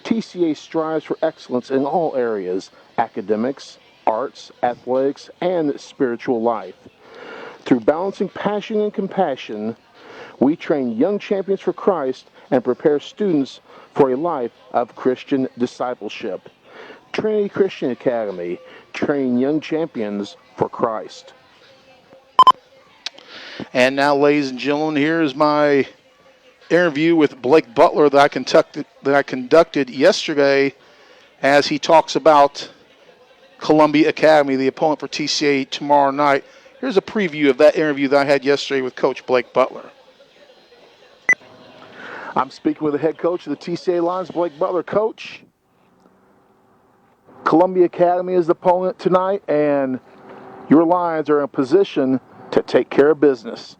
TCA strives for excellence in all areas: academics, arts, athletics, and spiritual life. Through balancing passion and compassion, we train young champions for Christ and prepare students for a life of Christian discipleship. Trinity Christian Academy, train young champions for Christ. And now, ladies and gentlemen, here is my interview with Blake Butler that I conducted yesterday as he talks about Columbia Academy, the opponent for TCA tomorrow night. Here's a preview of that interview that I had yesterday with Coach Blake Butler. I'm speaking with the head coach of the TCA Lions, Blake Butler. Coach, Columbia Academy is the opponent tonight, and your Lions are in a position to take care of business.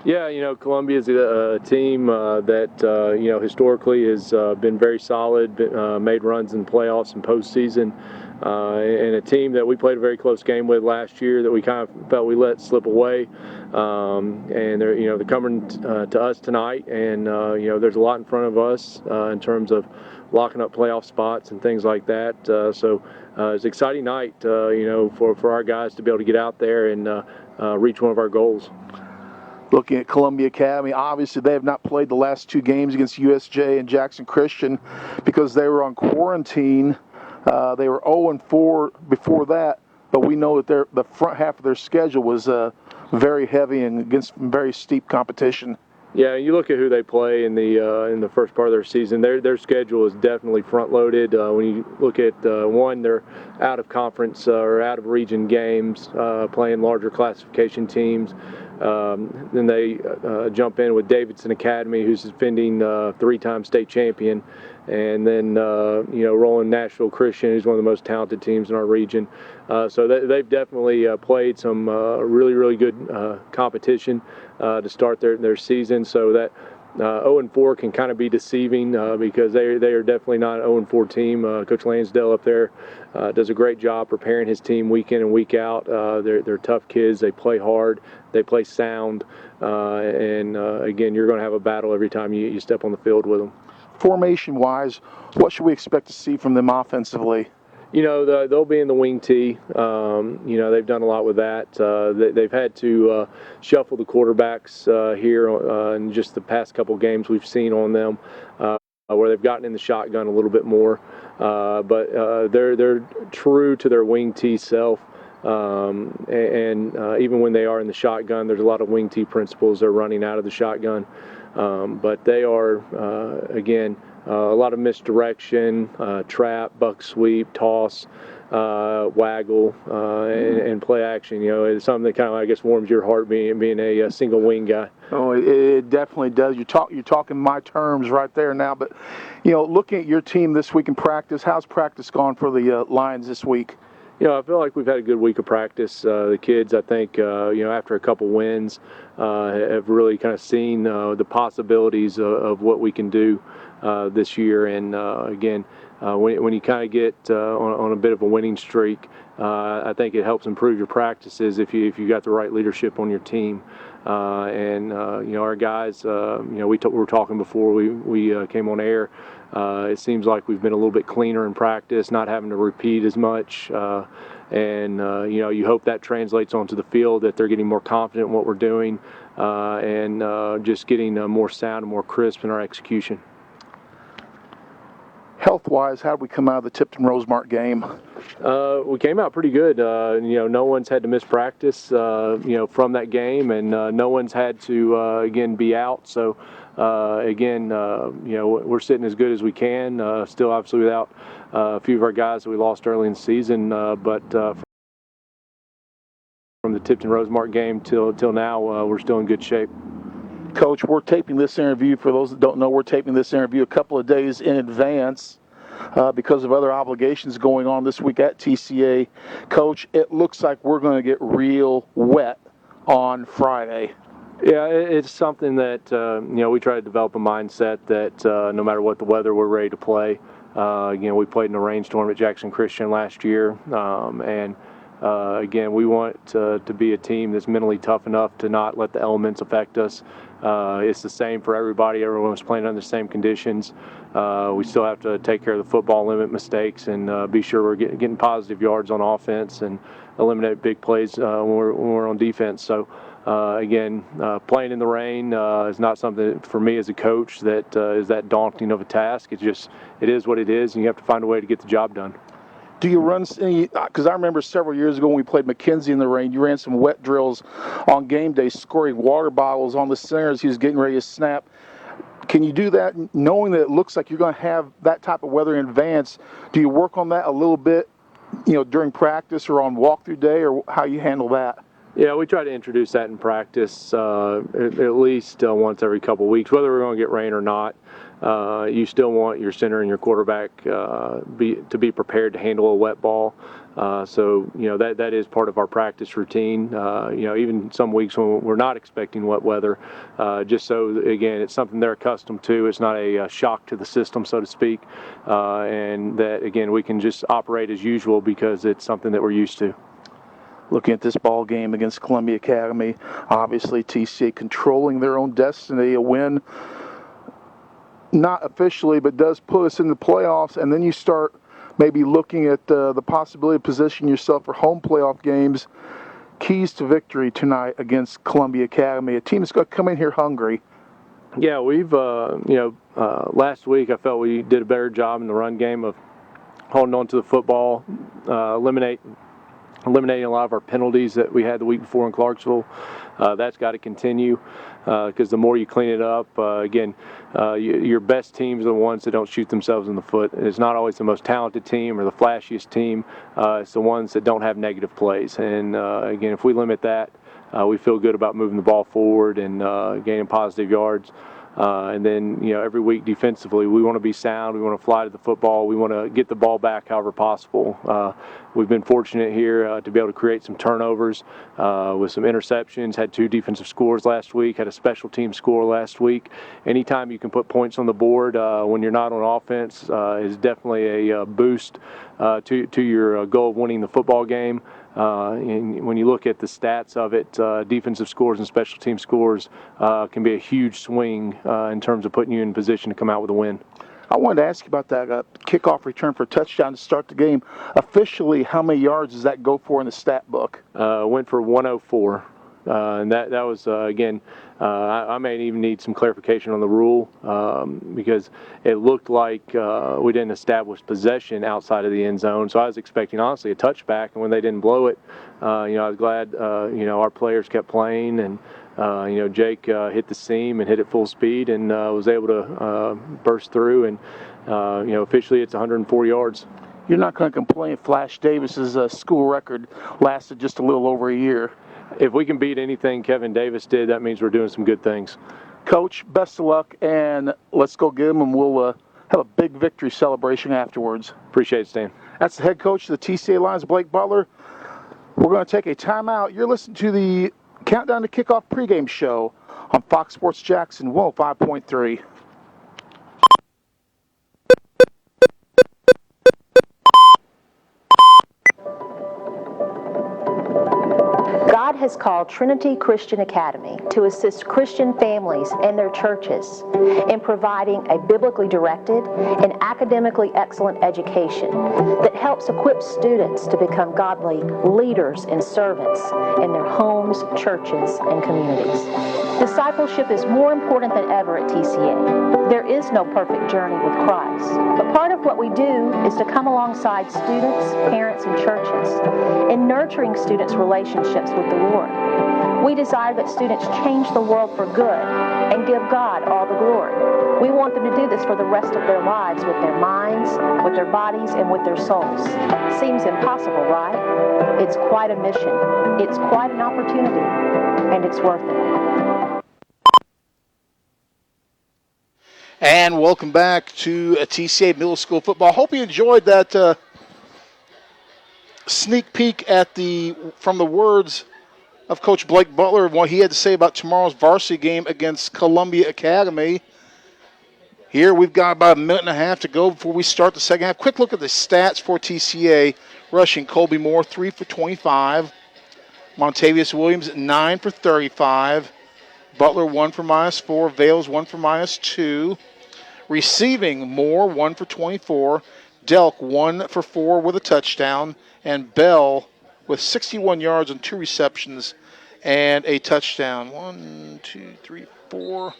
Yeah, Columbia is a team that, historically has been very solid, made runs in the playoffs and postseason, and a team that we played a very close game with last year that we kind of felt we let slip away. And they're coming to us tonight, and there's a lot in front of us in terms of locking up playoff spots and things like that. So it's an exciting night, for our guys to be able to get out there and reach one of our goals. Looking at Columbia Academy, obviously they have not played the last 2 games against USJ and Jackson Christian because they were on quarantine. They were 0-4 before that, but we know that the front half of their schedule was very heavy and against very steep competition. Yeah, you look at who they play in the first part of their season. Their schedule is definitely front loaded. When you look at one, they're out of conference or out of region games, playing larger classification teams. Then they jump in with Davidson Academy, who's defending 3-time state champion, and then rolling Nashville Christian, who's one of the most talented teams in our region. So they've definitely played some really good competition to start their season. So that 0-4 can kind of be deceiving because they are definitely not an 0-4 team. Coach Lansdale up there does a great job preparing his team week in and week out. They're tough kids. They play hard. They play sound. And again, you're going to have a battle every time you step on the field with them. Formation-wise, what should we expect to see from them offensively? They'll be in the wing tee. They've done a lot with that. They've had to shuffle the quarterbacks here in just the past couple games we've seen on them, where they've gotten in the shotgun a little bit more. But they're true to their wing tee self. And even when they are in the shotgun, there's a lot of wing tee principles they're running out of the shotgun. But they are, again, a lot of misdirection, trap, buck sweep, toss, waggle, and play action. It's something that kind of, I guess, warms your heart being a single wing guy. Oh, it definitely does. You're talking my terms right there now. But, looking at your team this week in practice, how's practice gone for the Lions this week? I feel like we've had a good week of practice. The kids, I think, after a couple wins, have really kind of seen the possibilities of what we can do this year. And again, when you kind of get on a bit of a winning streak, I think it helps improve your practices if you got the right leadership on your team. Our guys, we were talking before we came on air. It seems like we've been a little bit cleaner in practice, not having to repeat as much. You hope that translates onto the field, that they're getting more confident in what we're doing, and just getting more sound and more crisp in our execution. Health-wise, how did we come out of the Tipton-Rosemart game? We came out pretty good. No one's had to miss practice, from that game, and no one's had to, again, be out. So, we're sitting as good as we can. Still, obviously, without a few of our guys that we lost early in the season, but from the Tipton-Rosemart game till now, we're still in good shape. Coach, we're taping this interview, for those that don't know, we're taping this interview a couple of days in advance because of other obligations going on this week at TCA. Coach, it looks like we're going to get real wet on Friday. Yeah, it's something that, we try to develop a mindset that no matter what the weather, we're ready to play. We played in a rainstorm at Jackson Christian last year, again, we want to be a team that's mentally tough enough to not let the elements affect us. It's the same for everybody. Everyone's playing under the same conditions. We still have to take care of the football, limit mistakes, and be sure we're getting positive yards on offense and eliminate big plays when we're on defense. So, playing in the rain is not something for me as a coach that is that daunting of a task. It is what it is, and you have to find a way to get the job done. Do you run any, because I remember several years ago when we played McKenzie in the rain, you ran some wet drills on game day, scoring water bottles on the center as he was getting ready to snap. Can you do that knowing that it looks like you're going to have that type of weather in advance? Do you work on that a little bit, during practice or on walkthrough day, or how you handle that? Yeah, we try to introduce that in practice at least once every couple of weeks, whether we're going to get rain or not. You still want your center and your quarterback to be prepared to handle a wet ball. That is part of our practice routine. Even some weeks when we're not expecting wet weather, just so, again, it's something they're accustomed to. It's not a shock to the system, so to speak. And that, again, we can just operate as usual because it's something that we're used to. Looking at this ball game against Columbia Academy, obviously TCA controlling their own destiny, a win, not officially, but does put us in the playoffs, and then you start maybe looking at the possibility of positioning yourself for home playoff games. keys to victory tonight against Columbia Academy, a team that's going to come in here hungry. Yeah, we've, last week I felt we did a better job in the run game of holding on to the football, eliminating a lot of our penalties that we had the week before in Clarksville. That's got to continue because the more you clean it up, your best teams are the ones that don't shoot themselves in the foot. It's not always the most talented team or the flashiest team. It's the ones that don't have negative plays. And again, if we limit that, we feel good about moving the ball forward and gaining positive yards. And then, every week defensively, we want to be sound. We want to fly to the football. We want to get the ball back however possible. We've been fortunate here to be able to create some turnovers with some interceptions. Had 2 defensive scores last week. Had a special team score last week. Anytime you can put points on the board when you're not on offense is definitely a boost to your goal of winning the football game. And when you look at the stats of it, defensive scores and special team scores can be a huge swing in terms of putting you in position to come out with a win. I wanted to ask you about that kickoff return for a touchdown to start the game. Officially, how many yards does that go for in the stat book? Went for 104. And that was, again, I may even need some clarification on the rule because it looked like we didn't establish possession outside of the end zone. So I was expecting, honestly, a touchback. And when they didn't blow it, I was glad, our players kept playing. And, Jake hit the seam and hit it full speed and was able to burst through. And, officially it's 104 yards. You're not going to complain. Flash Davis's school record lasted just a little over a year. If we can beat anything Kevin Davis did, that means we're doing some good things. Coach, best of luck, and let's go get him, and we'll have a big victory celebration afterwards. Appreciate it, Stan. That's the head coach of the TCA Lions, Blake Butler. We're going to take a timeout. You're listening to the Countdown to Kickoff pregame show on Fox Sports Jackson 105.3. God has called Trinity Christian Academy to assist Christian families and their churches in providing a biblically directed and academically excellent education that helps equip students to become godly leaders and servants in their homes, churches, and communities. Discipleship is more important than ever at TCA. There is no perfect journey with Christ, but part of what we do is to come alongside students, parents, and churches in nurturing students' relationships with the Lord. We desire that students change the world for good and give God all the glory. We want them to do this for the rest of their lives with their minds, with their bodies, and with their souls. Seems impossible, right? It's quite a mission. It's quite an opportunity, and it's worth it. And welcome back to TCA Middle School football. Hope you enjoyed that sneak peek from the words of Coach Blake Butler and what he had to say about tomorrow's varsity game against Columbia Academy. Here we've got about a minute and a half to go before we start the second half. Quick look at the stats for TCA. Rushing, Colby Moore, 3 for 25. Montavious Williams, 9 for 35. Butler, 1 for -4. Vales, 1 for -2. Receiving, Moore, 1 for 24. Delk, 1 for 4 with a touchdown. And Bell with 61 yards and 2 receptions and a touchdown. 1, 2, 3, 4.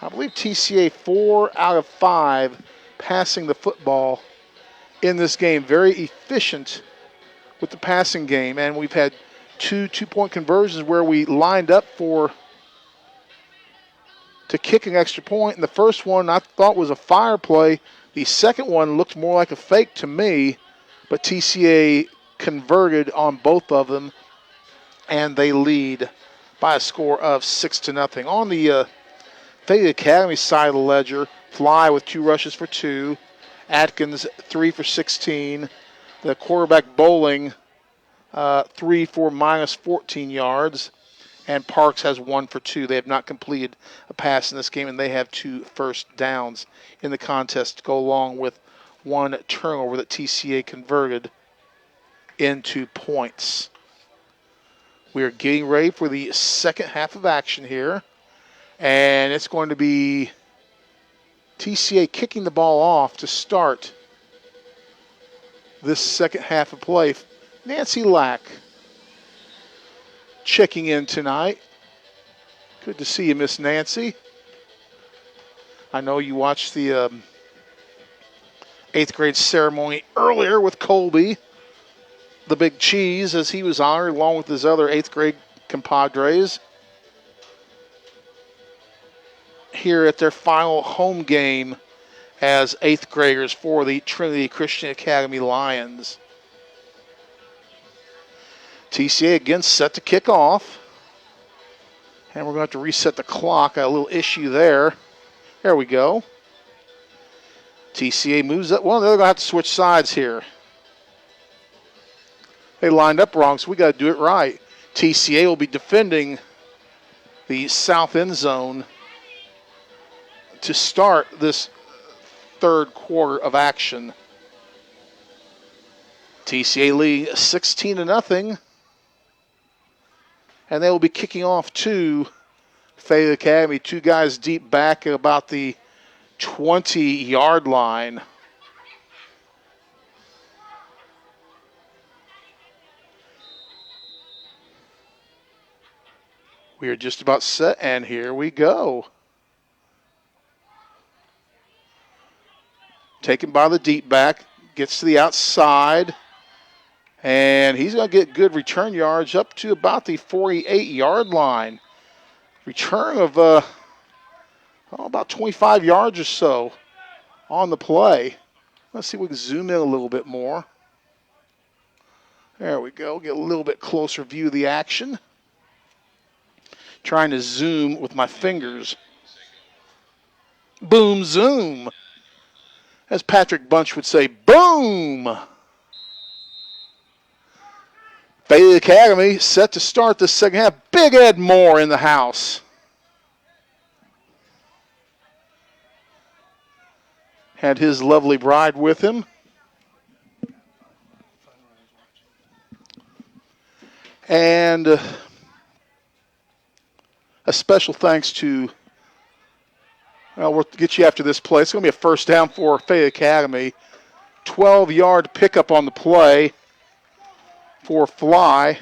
I believe TCA 4 out of 5 passing the football in this game. Very efficient with the passing game. And we've had 2 two-point conversions where we lined up to kick an extra point. And the first one I thought was a fire play. The second one looked more like a fake to me, but TCA converted on both of them, and they lead by a score of 6-0. On the Fayette Academy side of the ledger, Fly with 2 rushes for 2. Atkins, 3 for 16. The quarterback Bowling, 3 for -14 yards. And Parks has 1 for 2. They have not completed a pass in this game, and they have 2 first downs in the contest to go along with 1 turnover that TCA converted into points. We are getting ready for the second half of action here, and it's going to be TCA kicking the ball off to start this second half of play. Nancy Lack checking in tonight. Good to see you, Miss Nancy. I know you watched the 8th grade ceremony earlier with Colby, the big cheese, as he was honored along with his other 8th grade compadres here at their final home game as 8th graders for the Trinity Christian Academy Lions. TCA again set to kick off. And we're going to have to reset the clock. Got a little issue there. There we go. TCA moves up. Well, they're going to have to switch sides here. They lined up wrong, so we got to do it right. TCA will be defending the south end zone to start this third quarter of action. TCA leading 16-0. And they will be kicking off to Fayette Academy. 2 guys deep back at about the 20-yard line. We are just about set, and here we go. Taken by the deep back, gets to the outside, and he's going to get good return yards up to about the 48-yard line. Return of about 25 yards or so on the play. Let's see if we can zoom in a little bit more. There we go. Get a little bit closer view of the action. Trying to zoom with my fingers. Boom, zoom. As Patrick Bunch would say, boom. Fayette Academy set to start the second half. Big Ed Moore in the house. Had his lovely bride with him. And a special thanks to, well, we'll get you after this play. It's going to be a first down for Fayette Academy. 12-yard pickup on the play for Fly.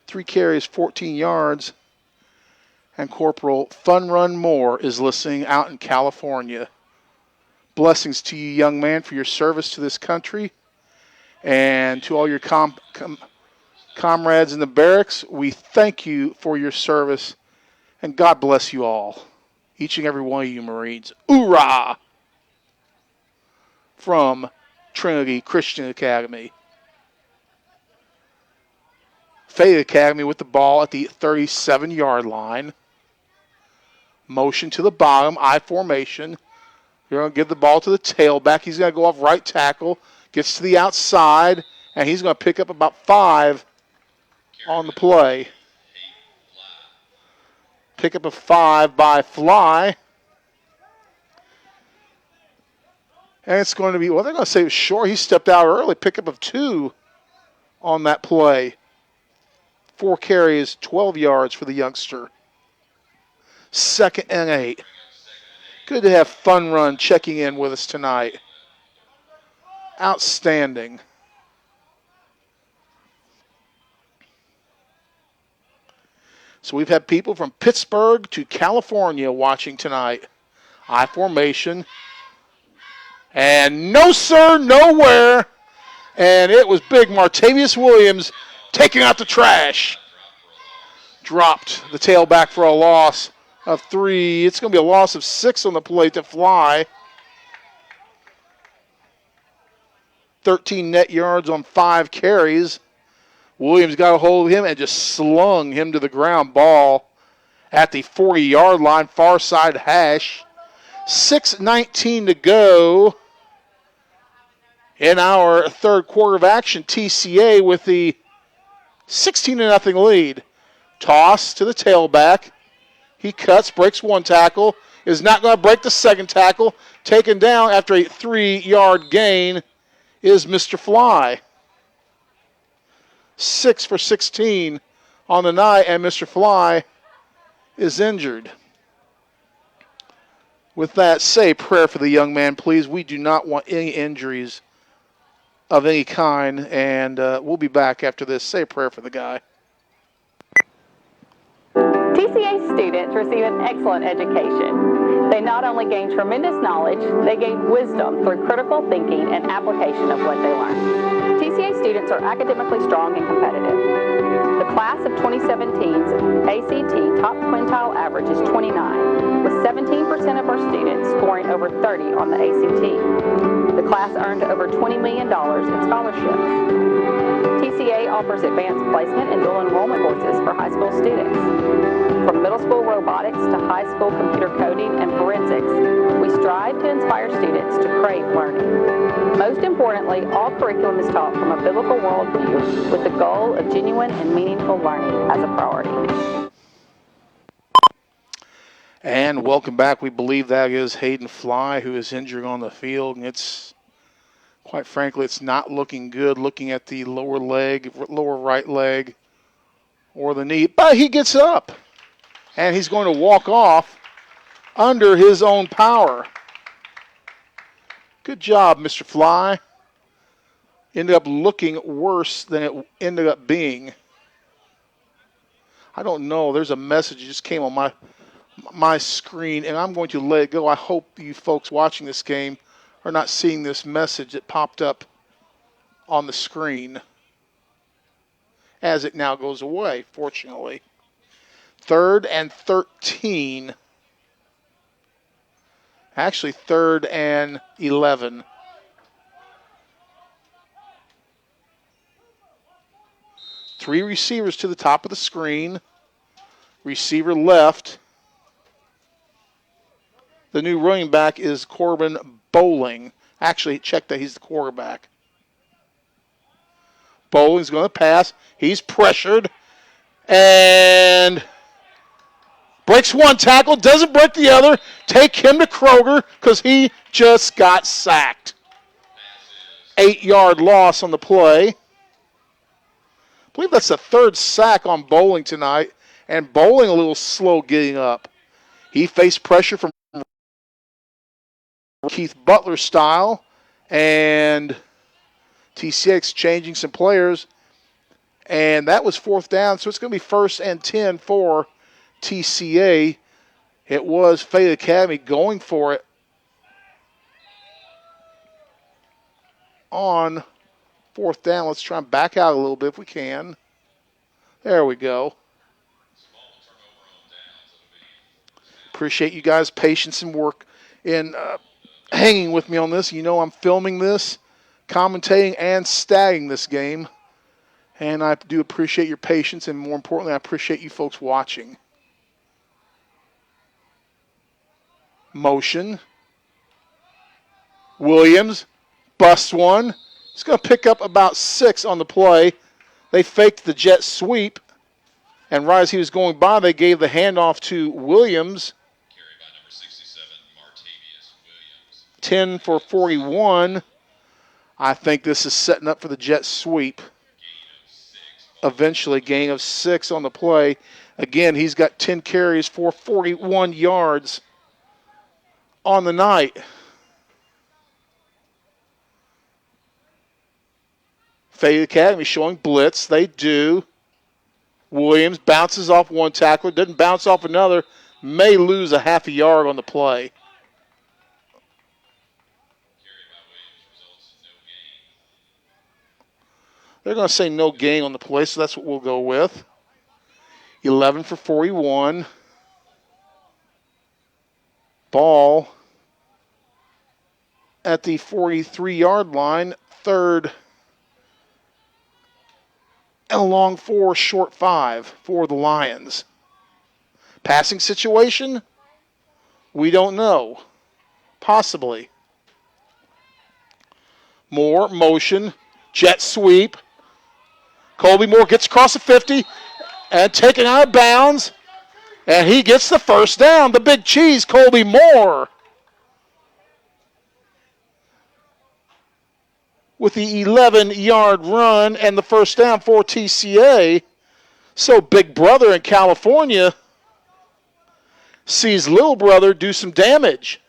3 carries, 14 yards. And Corporal Fun Run Moore is listening out in California. Blessings to you, young man, for your service to this country. And to all your comrades in the barracks, we thank you for your service. And God bless you all. Each and every one of you Marines. Hoorah! From Trinity Christian Academy. Fayette Academy with the ball at the 37-yard line. Motion to the bottom, I formation. You're going to give the ball to the tailback. He's going to go off right tackle. Gets to the outside, and he's going to pick up about 5 on the play. Pick up a 5 by Fly. And it's going to be, well, they're going to say it was short. He stepped out early. Pick up of 2 on that play. 4 carries, 12 yards for the youngster. 2nd and 8. Good to have Fun Run checking in with us tonight. Outstanding. So we've had people from Pittsburgh to California watching tonight. I formation. And no, sir, nowhere. And it was big Martavius Williams taking out the trash. Dropped the tailback for a loss of 3. It's going to be a loss of 6 on the play to Fly. 13 net yards on 5 carries. Williams got a hold of him and just slung him to the ground. Ball at the 40-yard line, far side hash. 6:19 to go in our third quarter of action. TCA with the 16-0 lead. Toss to the tailback. He cuts, breaks 1 tackle. Is not going to break the 2nd tackle. Taken down after a 3-yard gain is Mr. Fly. 6 for 16 on the night, and Mr. Fly is injured. With that, say a prayer for the young man, please. We do not want any injuries of any kind. And we'll be back after this. Say a prayer for the guy. TCA students receive an excellent education. They not only gain tremendous knowledge, they gain wisdom through critical thinking and application of what they learn. TCA students are academically strong and competitive. The class of 2017's ACT top quintile average is 29, with 17% of our students scoring over 30 on the ACT. The class earned over $20 million in scholarships. TCA offers advanced placement and dual enrollment courses for high school students. From middle school robotics to high school computer coding and forensics, we strive to inspire students to crave learning. Most importantly, all curriculum is taught from a biblical worldview with the goal of genuine and meaningful learning as a priority. And welcome back. We believe that is Hayden Fly, who is injured on the field. And it's, quite frankly, it's not looking good looking at the lower right leg, or the knee. But he gets up, and he's going to walk off under his own power. Good job, Mr. Fly. Ended up looking worse than it ended up being. I don't know. There's a message that just came on my screen, and I'm going to let it go. I hope you folks watching this game are not seeing this message that popped up on the screen as it now goes away, fortunately. 3rd and 13. Actually, 3rd and 11. Three receivers to the top of the screen. Receiver left. The new running back is Corbin Bowling. Actually, check that he's the quarterback. Bowling's going to pass. He's pressured. And breaks one tackle, doesn't break the other. Take him to Kroger because he just got sacked. 8-yard loss on the play. I believe that's the 3rd sack on Bowling tonight. And Bowling a little slow getting up. He faced pressure from Keith Butler style. And TCA exchanging some players. And that was 4th down. So it's going to be 1st and 10 for TCA. It was Fayette Academy going for it on 4th down. Let's try and back out a little bit if we can. There we go. Appreciate you guys' patience and work in hanging with me on this. You know I'm filming this, commentating, and stagging this game. And I do appreciate your patience, and more importantly, I appreciate you folks watching. Motion. Williams busts one. He's going to pick up about 6 on the play. They faked the jet sweep, and right as he was going by, they gave the handoff to Williams. Carried by number 67, Martavius Williams. 10 for 41. I think this is setting up for the jet sweep. Eventually, gain of 6 on the play. Again, he's got 10 carries for 41 yards on the night. Fayette Academy showing blitz. They do. Williams bounces off one tackler, doesn't bounce off another, may lose a half a yard on the play. They're going to say no gain on the play, so that's what we'll go with. 11 for 41. Ball at the 43-yard line. 3rd and a long 4, short 5 for the Lions. Passing situation? We don't know. Possibly. More motion. Jet sweep. Colby Moore gets across the 50 and taken out of bounds. And he gets the 1st down. The big cheese, Colby Moore. With the 11-yard run and the 1st down for TCA. So Big Brother in California sees Little Brother do some damage.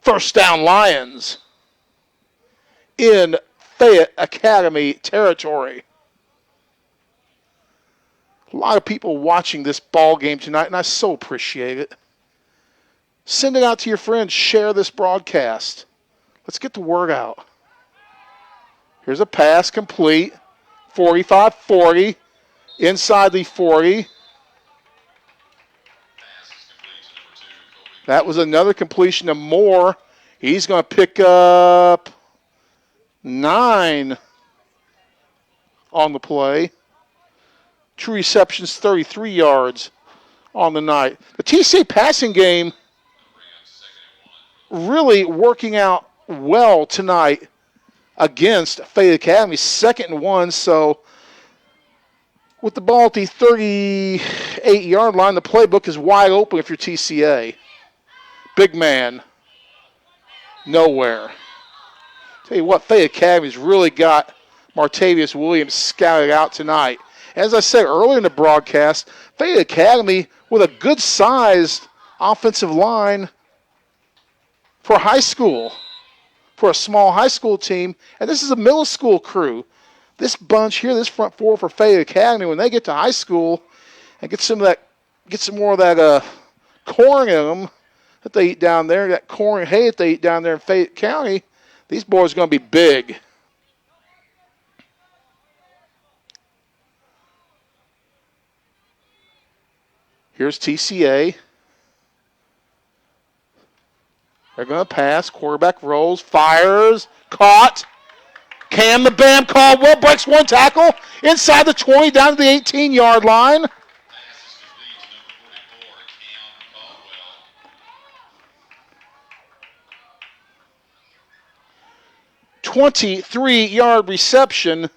1st down Lions. in Fayette Academy territory. A lot of people watching this ball game tonight, and I so appreciate it. Send it out to your friends. Share this broadcast. Let's get the word out. Here's a pass complete. 45-40. Inside the 40. That was another completion of Moore. He's going to pick up 9 on the play. 2 receptions, 33 yards on the night. The TCA passing game really working out well tonight against Fayette Academy. 2nd and 1, so with the ball at the 38-yard line, the playbook is wide open if you're TCA. Big man, nowhere. Tell you what, Fayette Academy's really got Martavius Williams scouted out tonight. As I said earlier in the broadcast, Fayette Academy with a good-sized offensive line for high school, for a small high school team, and this is a middle school crew. This bunch here, this front four for Fayette Academy, when they get to high school and get some more of that corn in them that they eat down there, that corn and hay that they eat down there in Fayette County, these boys are going to be big. Here's TCA. They're going to pass. Quarterback rolls, fires, caught. Cam the Bam Caldwell breaks one tackle inside the 20 down to the 18-yard line. 23-yard reception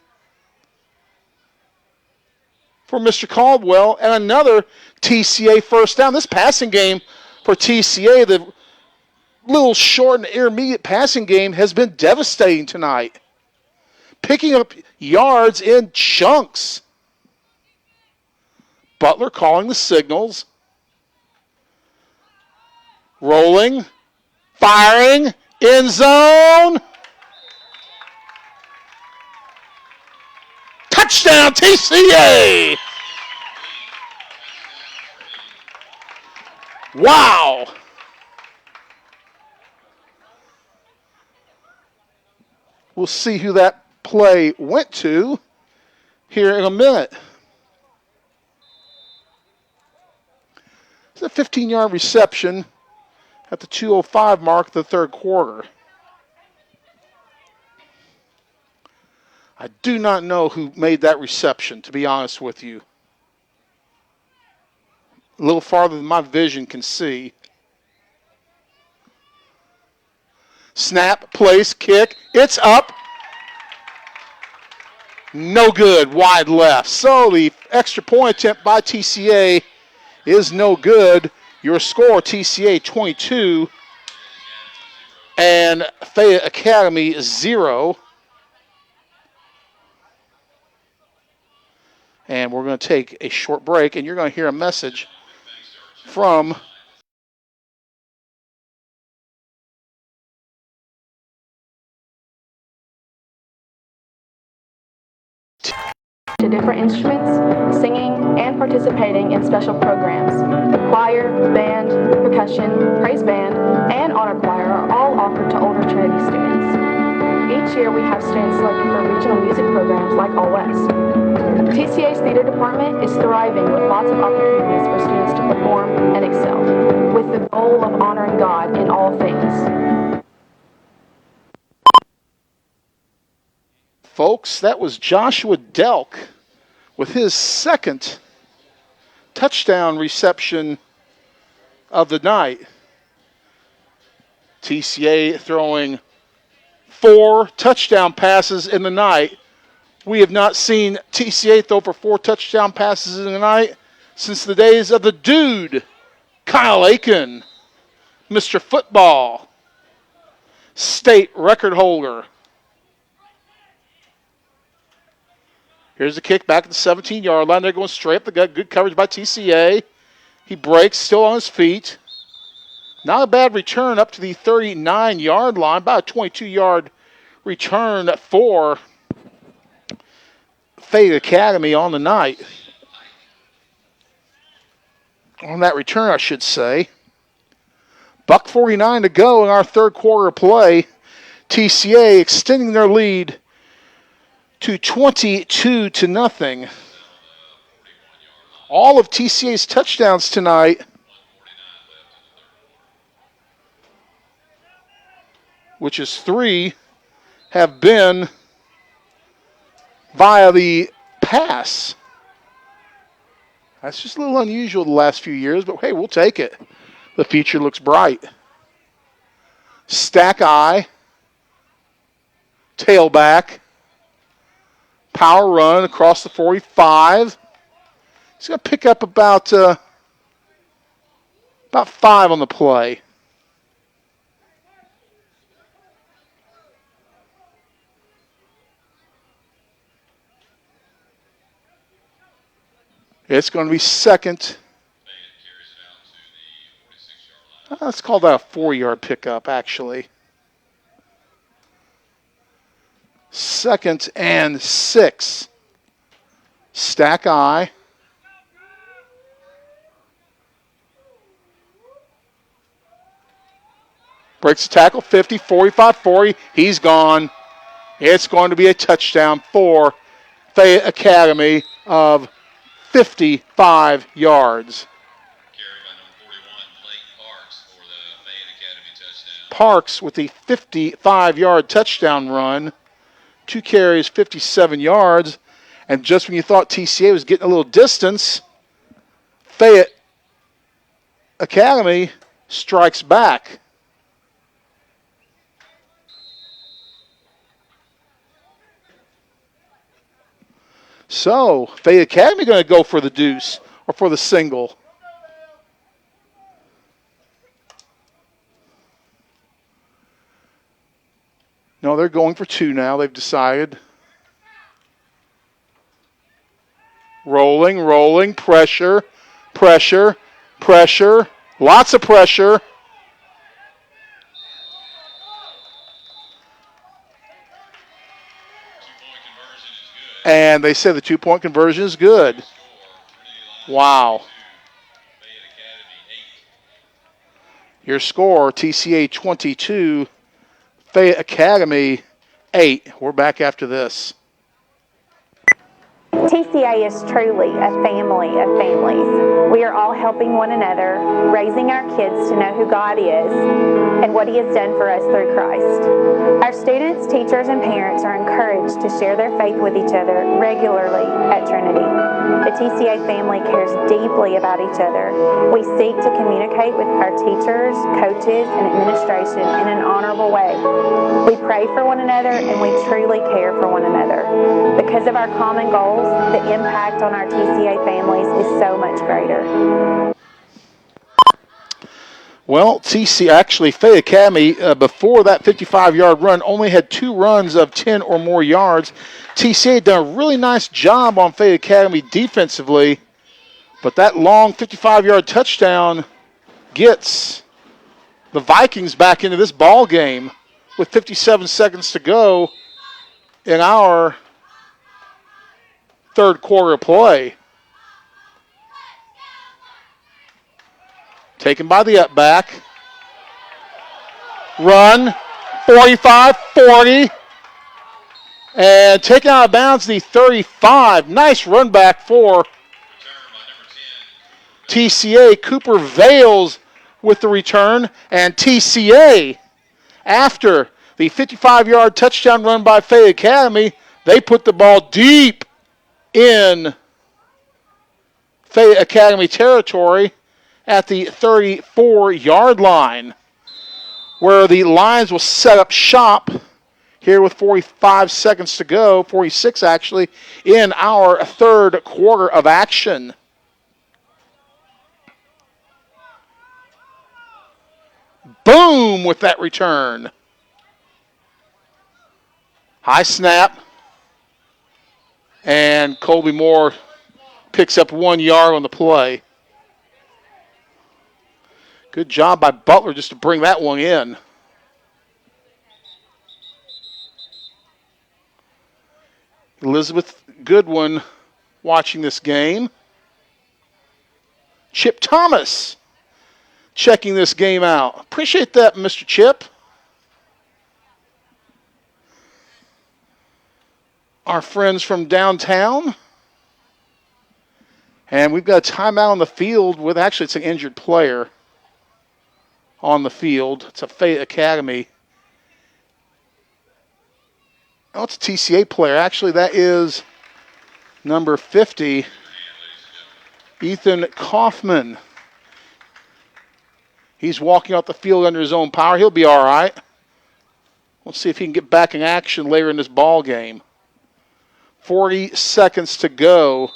for Mr. Caldwell and another TCA first down. This passing game for TCA, the little short and intermediate passing game, has been devastating tonight. Picking up yards in chunks. Butler calling the signals. Rolling. Firing. End zone. Touchdown TCA. Wow. We'll see who that play went to here in a minute. It's a 15-yard reception at the 2:05 mark of the third quarter. I do not know who made that reception, to be honest with you. A little farther than my vision can see. Snap, place, kick. It's up. No good, wide left. So the extra point attempt by TCA is no good. Your score, TCA 22 and Fayette Academy 0. And we're going to take a short break, and you're going to hear a message from to different instruments, singing, and participating in special programs. The choir, band, percussion, praise band, and honor choir are all offered to older Trinity students. Each year we have students selected for regional music programs like All West. TCA's theater department is thriving with lots of opportunities for students to perform and excel, with the goal of honoring God in all things. Folks, that was Joshua Delk with his second touchdown reception of the night. TCA throwing 4 touchdown passes in the night. We have not seen TCA throw for 4 touchdown passes in the night since the days of the dude, Kyle Aiken, Mr. Football, state record holder. Here's the kick back at the 17-yard line. They're going straight up the gut. Good coverage by TCA. He breaks, still on his feet. Not a bad return up to the 39-yard line, about a 22-yard return for Fayette Academy on the night. On that return, I should say. $1:49 to go in our third quarter of play. TCA extending their lead to 22-0. All of TCA's touchdowns tonight, which is 3, have been via the pass. That's just a little unusual the last few years, but hey, we'll take it. The future looks bright. Stack eye. Tailback. Power run across the 45. He's going to pick up about 5 on the play. It's going to be second. Let's call that a 4-yard pickup, actually. 2nd and 6. Stack eye. Breaks the tackle, 50, 45, 40. He's gone. It's going to be a touchdown for Fayette Academy of 55 yards. Carried by number 41, Blake Parks for the Fayette Academy touchdown. Parks with a 55-yard touchdown run. 2 carries, 57 yards. And just when you thought TCA was getting a little distance, Fayette Academy strikes back. So, Fayette Academy going to go for the deuce or for the single. No, they're going for 2 now. They've decided. Rolling, pressure. Lots of pressure. And they say the 2-point conversion is good. Wow. Your score, TCA 22, Fayette Academy 8. We're back after this. TCA is truly a family of families. We are all helping one another, raising our kids to know who God is and what He has done for us through Christ. Our students, teachers, and parents are encouraged to share their faith with each other regularly at Trinity. The TCA family cares deeply about each other. We seek to communicate with our teachers, coaches, and administration in an honorable way. We pray for one another and we truly care for one another. Because of our common goals, the impact on our TCA families is so much greater. Well, Fayette Academy, before that 55-yard run, only had 2 runs of 10 or more yards. TCA had done a really nice job on Fayette Academy defensively, but that long 55-yard touchdown gets the Vikings back into this ball game with 57 seconds to go in our third quarter of play. Taken by the up back. Run. 45, 40. And taken out of bounds the 35. Nice run back for TCA. Cooper Vales with the return. And TCA, after the 55-yard touchdown run by Fayette Academy, they put the ball deep in Fayette Academy territory at the 34-yard line, where the Lions will set up shop here with 45 seconds to go, 46 actually, in our third quarter of action. Boom with that return. High snap. And Colby Moore picks up 1 yard on the play. Good job by Butler just to bring that one in. Elizabeth Goodwin watching this game. Chip Thomas checking this game out. Appreciate that, Mr. Chip. Our friends from downtown. And we've got a timeout on the field with, actually, it's an injured player on the field. It's a Fayette Academy. Oh, it's a TCA player. Actually, that is number 50, Ethan Kaufman. He's walking off the field under his own power. He'll be all right. Let's see if he can get back in action later in this ball game. 40 seconds to go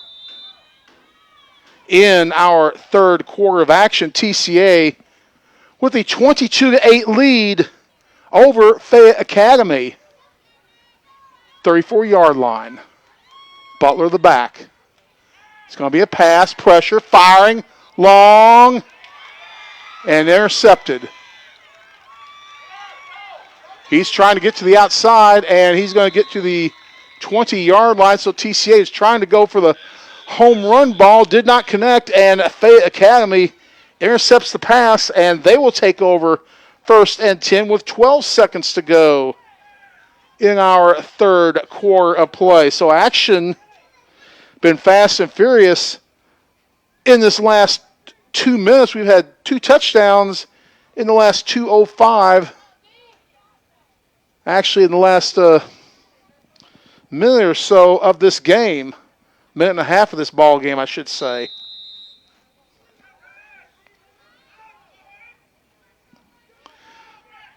in our third quarter of action. TCA with a 22-8 lead over Fayette Academy. 34-yard line. Butler the back. It's going to be a pass, pressure, firing, long, and intercepted. He's trying to get to the outside, and he's going to get to the 20-yard line, so TCA is trying to go for the home run ball, did not connect, and Fayette Academy intercepts the pass, and they will take over 1st and 10 with 12 seconds to go in our third quarter of play. So action been fast and furious in this last 2 minutes. We've had 2 touchdowns in the last 2:05. Actually, in the last minute or so of this game, minute and a half of this ball game, I should say.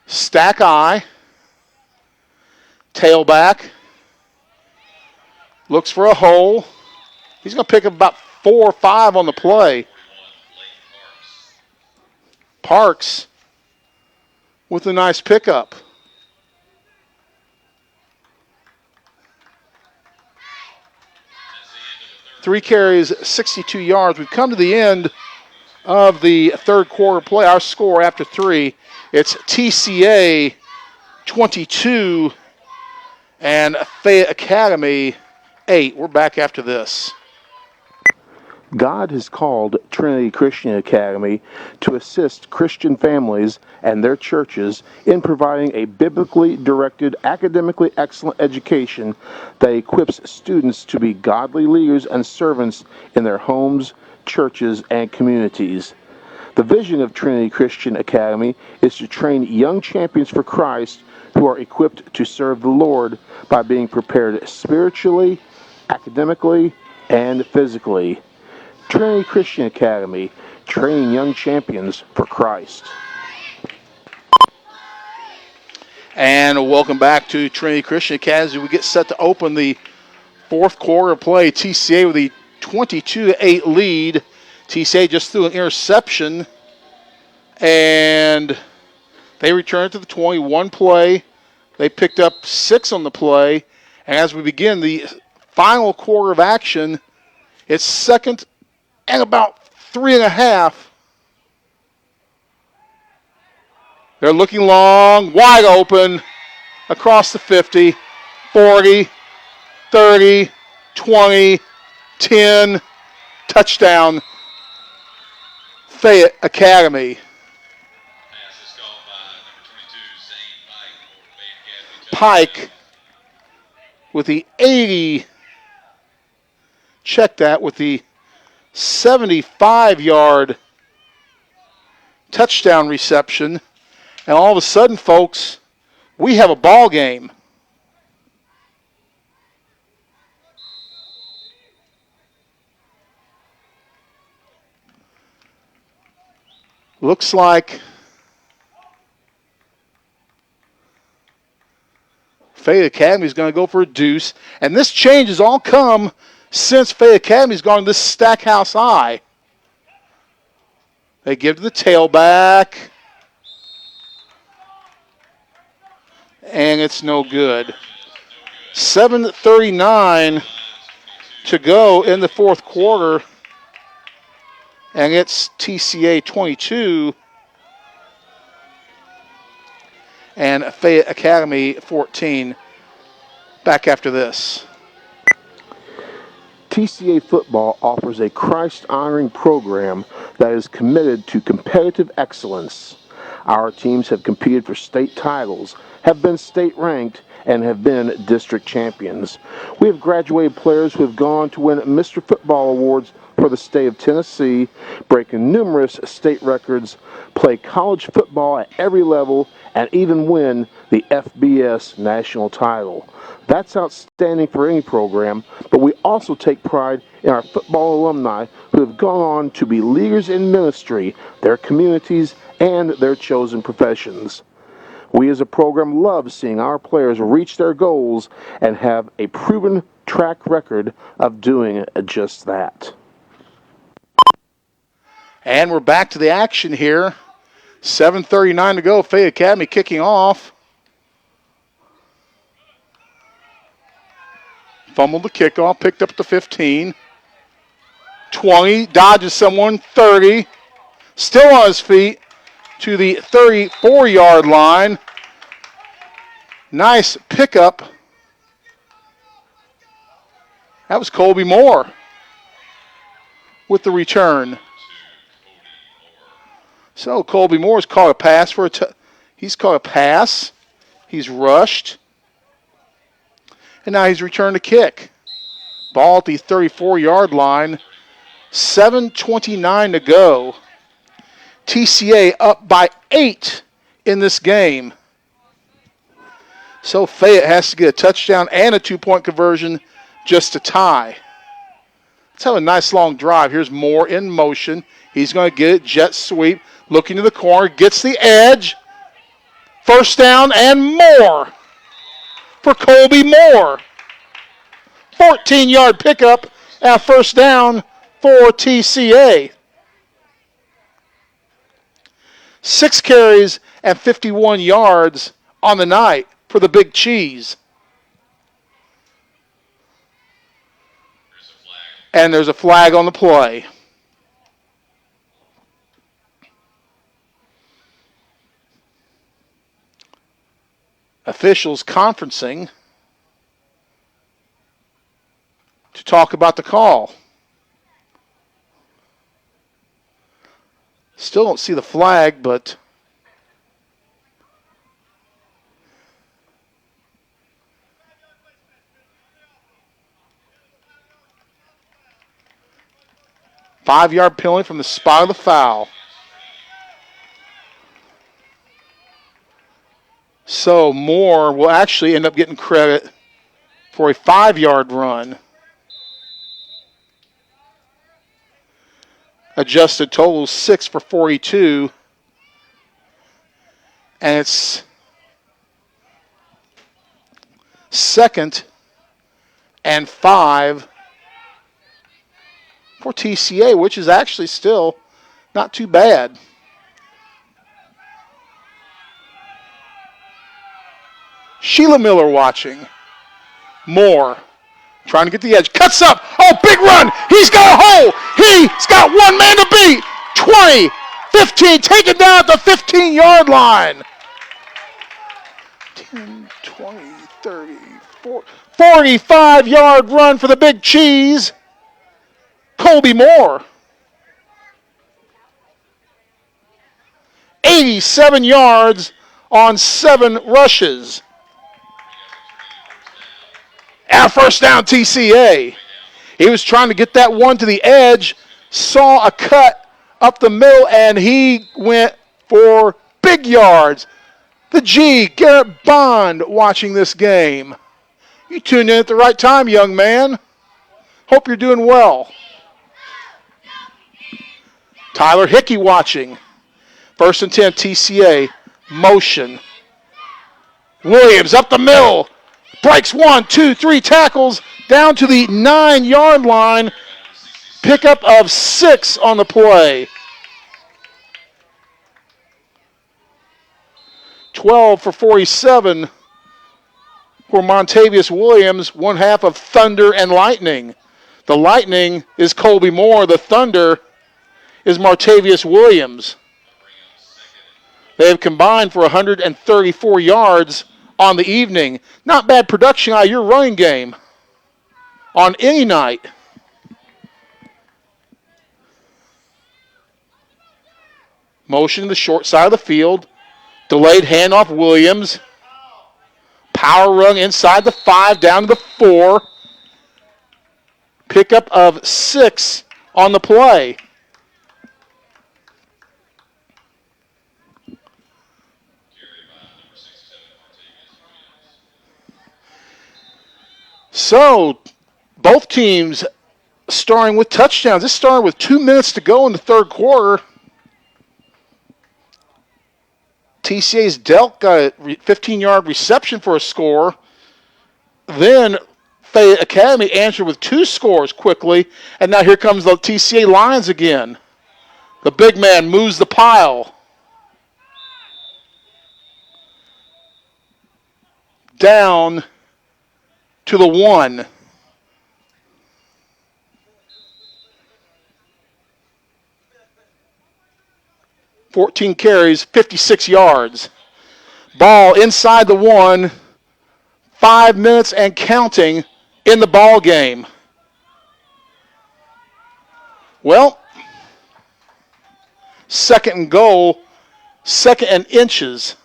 Stack eye. Tailback. Looks for a hole. He's going to pick up about 4 or 5 on the play. Parks with a nice pickup. Three carries, 62 yards. We've come to the end of the third quarter play. Our score after 3, it's TCA 22 and Fayette Academy 8. We're back after this. God has called Trinity Christian Academy to assist Christian families and their churches in providing a biblically directed, academically excellent education that equips students to be godly leaders and servants in their homes, churches, and communities. The vision of Trinity Christian Academy is to train young champions for Christ who are equipped to serve the Lord by being prepared spiritually, academically, and physically. Trinity Christian Academy, training young champions for Christ. And welcome back to Trinity Christian Academy as we get set to open the fourth quarter of play. TCA with a 22-8 lead. TCA just threw an interception, and they returned to the 21 play. They picked up 6 on the play. And as we begin the final quarter of action, it's second and about 3.5. They're looking long, wide open, across the 50, 40, 30, 20, 10, touchdown, Fayette Academy. Pass is called by number 22, Zane Pike with the 80, check that, with the 75-yard touchdown reception. And all of a sudden, folks, we have a ball game. Looks like Fayette Academy is going to go for a deuce. And this change has all come since Fayette Academy has gone to this Stackhouse eye. They give to the tailback. And it's no good. 7:39 to go in the fourth quarter. And it's TCA 22 and Fayette Academy 14. Back after this. TCA football offers a Christ-honoring program that is committed to competitive excellence. Our teams have competed for state titles, have been state-ranked, and have been district champions. We have graduated players who have gone to win Mr. Football awards for the state of Tennessee, breaking numerous state records, play college football at every level, and even win the FBS national title. That's outstanding for any program, but we also take pride in our football alumni who have gone on to be leaders in ministry, their communities, and their chosen professions. We as a program love seeing our players reach their goals and have a proven track record of doing just that. And we're back to the action here. 7:39 to go. Fayette Academy kicking off. Fumbled the kickoff, picked up the 15. 20, dodges someone, 30. Still on his feet to the 34-yard line. Nice pickup. That was Colby Moore with the return. So Colby Moore's caught a pass for he's caught a pass. He's rushed. And now he's returned a kick. Ball at the 34-yard line. 7:29 to go. TCA up by 8 in this game. So Fayette has to get a touchdown and a 2-point conversion just to tie. Let's have a nice long drive. Here's Moore in motion. He's going to get it, jet sweep, looking to the corner, gets the edge. First down and more for Colby Moore. 14-yard pickup at first down for TCA. 6 carries and 51 yards on the night for the Big Cheese. And there's a flag on the play. Officials conferencing to talk about the call. Still don't see the flag, but five-yard penalty from the spot of the foul. So Moore will actually end up getting credit for a 5-yard run. Adjusted total 6 for 42. And it's 2nd and 5 for TCA, which is actually still not too bad. Sheila Miller watching. Moore trying to get the edge. Cuts up. Oh, big run. He's got a hole. He's got one man to beat. 20, 15, taken down at the 15-yard line. 10, 20, 30, 40. 45-yard run for the Big Cheese. Colby Moore. 87 yards on 7 rushes. Our first down, TCA. He was trying to get that one to the edge, saw a cut up the middle, and he went for big yards. The G, Garrett Bond, watching this game. You tuned in at the right time, young man. Hope you're doing well. Tyler Hickey watching. 1st and 10, TCA, motion. Williams up the middle. Breaks 1, 2, 3 tackles down to the 9-yard line. Pickup of 6 on the play. 12 for 47 for Montavious Williams, 1/2 of Thunder and Lightning. The Lightning is Colby Moore. The Thunder is Martavius Williams. They have combined for 134 yards on the evening. Not bad production out of your running game on any night. Motion to the short side of the field. Delayed handoff, Williams. Power run inside the 5, down to the 4. Pickup of 6 on the play. So, both teams starting with touchdowns. This started with 2 minutes to go in the third quarter. TCA's Delk got a 15-yard reception for a score. Then Fayette Academy answered with 2 scores quickly. And now here comes the TCA Lions again. The big man moves the pile. Down to the 1. $14 carries, 56 yards. Ball inside the 1. 5 minutes and counting in the ball game. Well, second and goal, second and inches.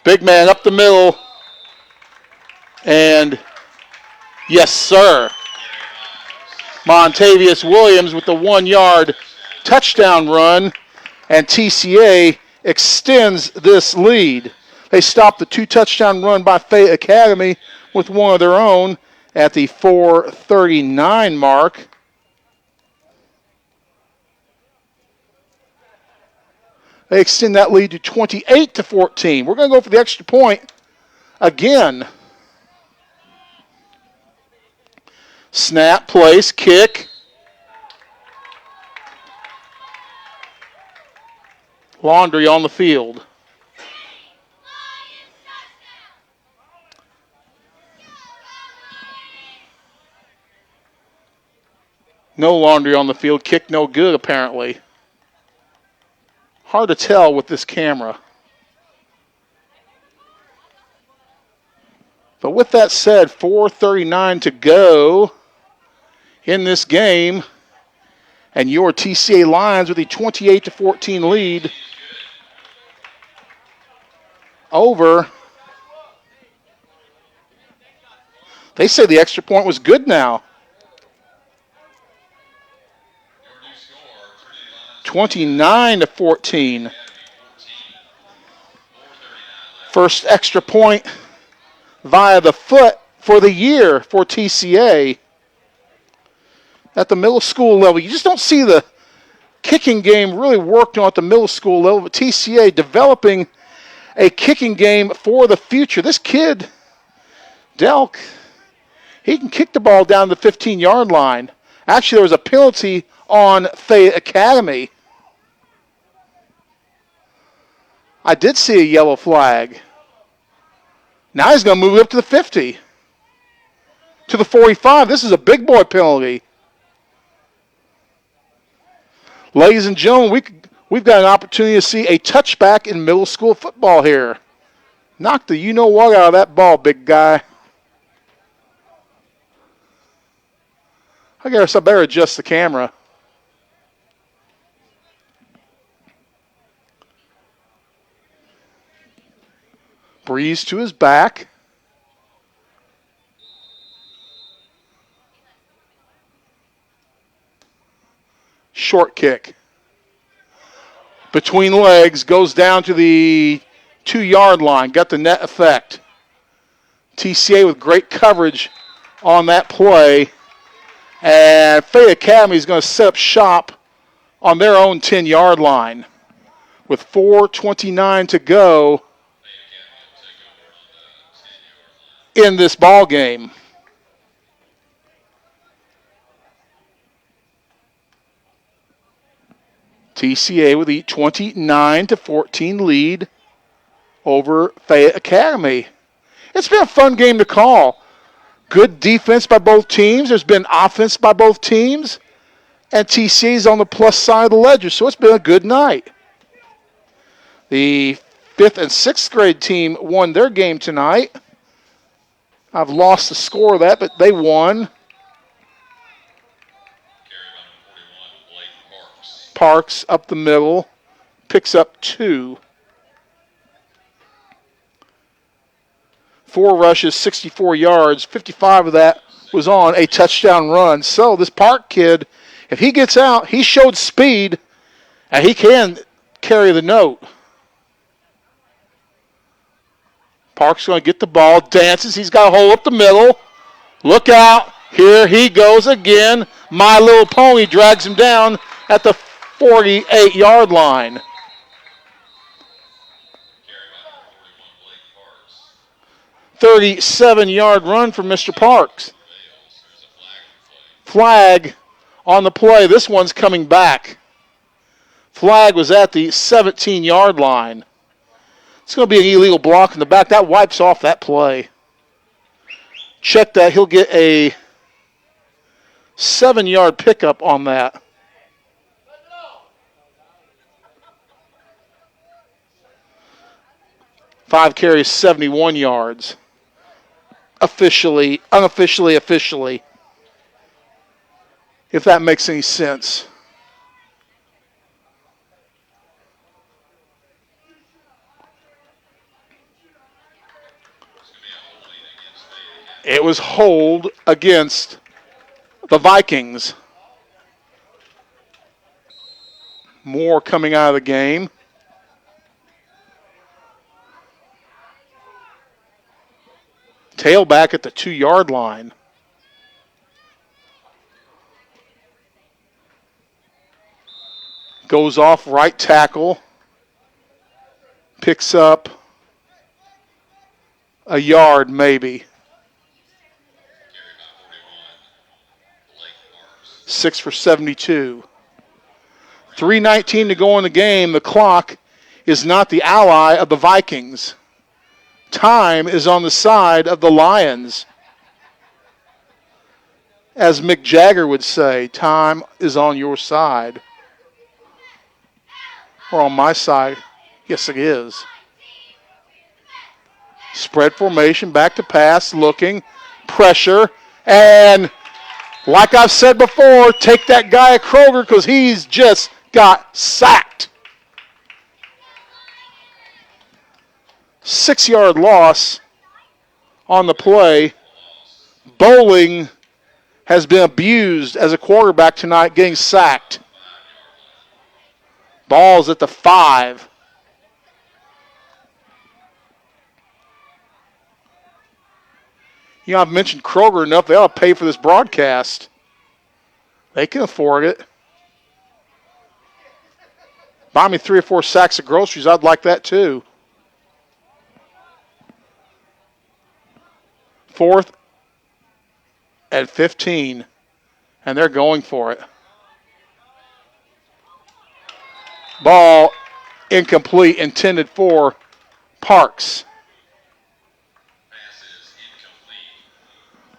Big man up the middle. And yes, sir. Montavious Williams with the 1-yard touchdown run. And TCA extends this lead. They stopped the 2-touchdown run by Fayette Academy with one of their own at the 4:39 mark. They extend that lead to 28-14. We're going to go for the extra point again. Snap, place, kick. Laundry on the field. No Laundry on the field. Kick no good, apparently. Hard to tell with this camera. But with that said, 4:39 to go in this game. And your TCA Lions with a 28-14 lead over. They say the extra point was good now. 29-14. First extra point via the foot for the year for TCA. At the middle school level, you just don't see the kicking game really worked on at the middle school level, but TCA developing a kicking game for the future. This kid, Delk, he can kick the ball down the 15-yard line. Actually, there was a penalty on Fayette Academy. I did see a yellow flag. Now he's going to move it up to the 50. To the 45. This is a big boy penalty. Ladies and gentlemen, we've got an opportunity to see a touchback in middle school football here. Knock the you-know-what out of that ball, big guy. I guess I better adjust the camera. Breeze to his back. Short kick. Between legs, goes down to the 2-yard line. Got the net effect. TCA with great coverage on that play. And Fayette Academy is going to set up shop on their own 10-yard line. With 4:29 to go in this ball game. TCA with a 29-14 lead over Fayette Academy. It's been a fun game to call. Good defense by both teams. There's been offense by both teams. And TCA is on the plus side of the ledger, so it's been a good night. The 5th and 6th grade team won their game tonight. I've lost the score of that, but they won. Parks up the middle, picks up 2. 4 rushes, 64 yards, 55 of that was on a touchdown run. So this Park kid, if he gets out, he showed speed, and he can carry the note. Park's going to get the ball, dances. He's got a hole up the middle. Look out. Here he goes again. My Little Pony drags him down at the 48-yard line. 37-yard run for Mr. Parks. Flag on the play. This one's coming back. Flag was at the 17-yard line. It's going to be an illegal block in the back. That wipes off that play. Check that. He'll get a 7-yard pickup on that. Five carries, 71 yards. Officially, unofficially, officially. If that makes any sense. It was hold against the Vikings. More coming out of the game. Tailback at the 2-yard line. Goes off right tackle. Picks up a yard maybe. 6 for 72. 3:19 to go in the game. The clock is not the ally of the Vikings. Time is on the side of the Lions. As Mick Jagger would say, time is on your side. Or on my side. Yes, it is. Spread formation, back to pass, looking, pressure, and like I've said before, take that guy at Kroger because he's just got sacked. 6-yard loss on the play. Bowling has been abused as a quarterback tonight, getting sacked. Ball's at the 5. You know, I've mentioned Kroger enough. They ought to pay for this broadcast. They can afford it. Buy me 3 or 4 sacks of groceries. I'd like that too. 4th and 15. And they're going for it. Ball incomplete, intended for Parks.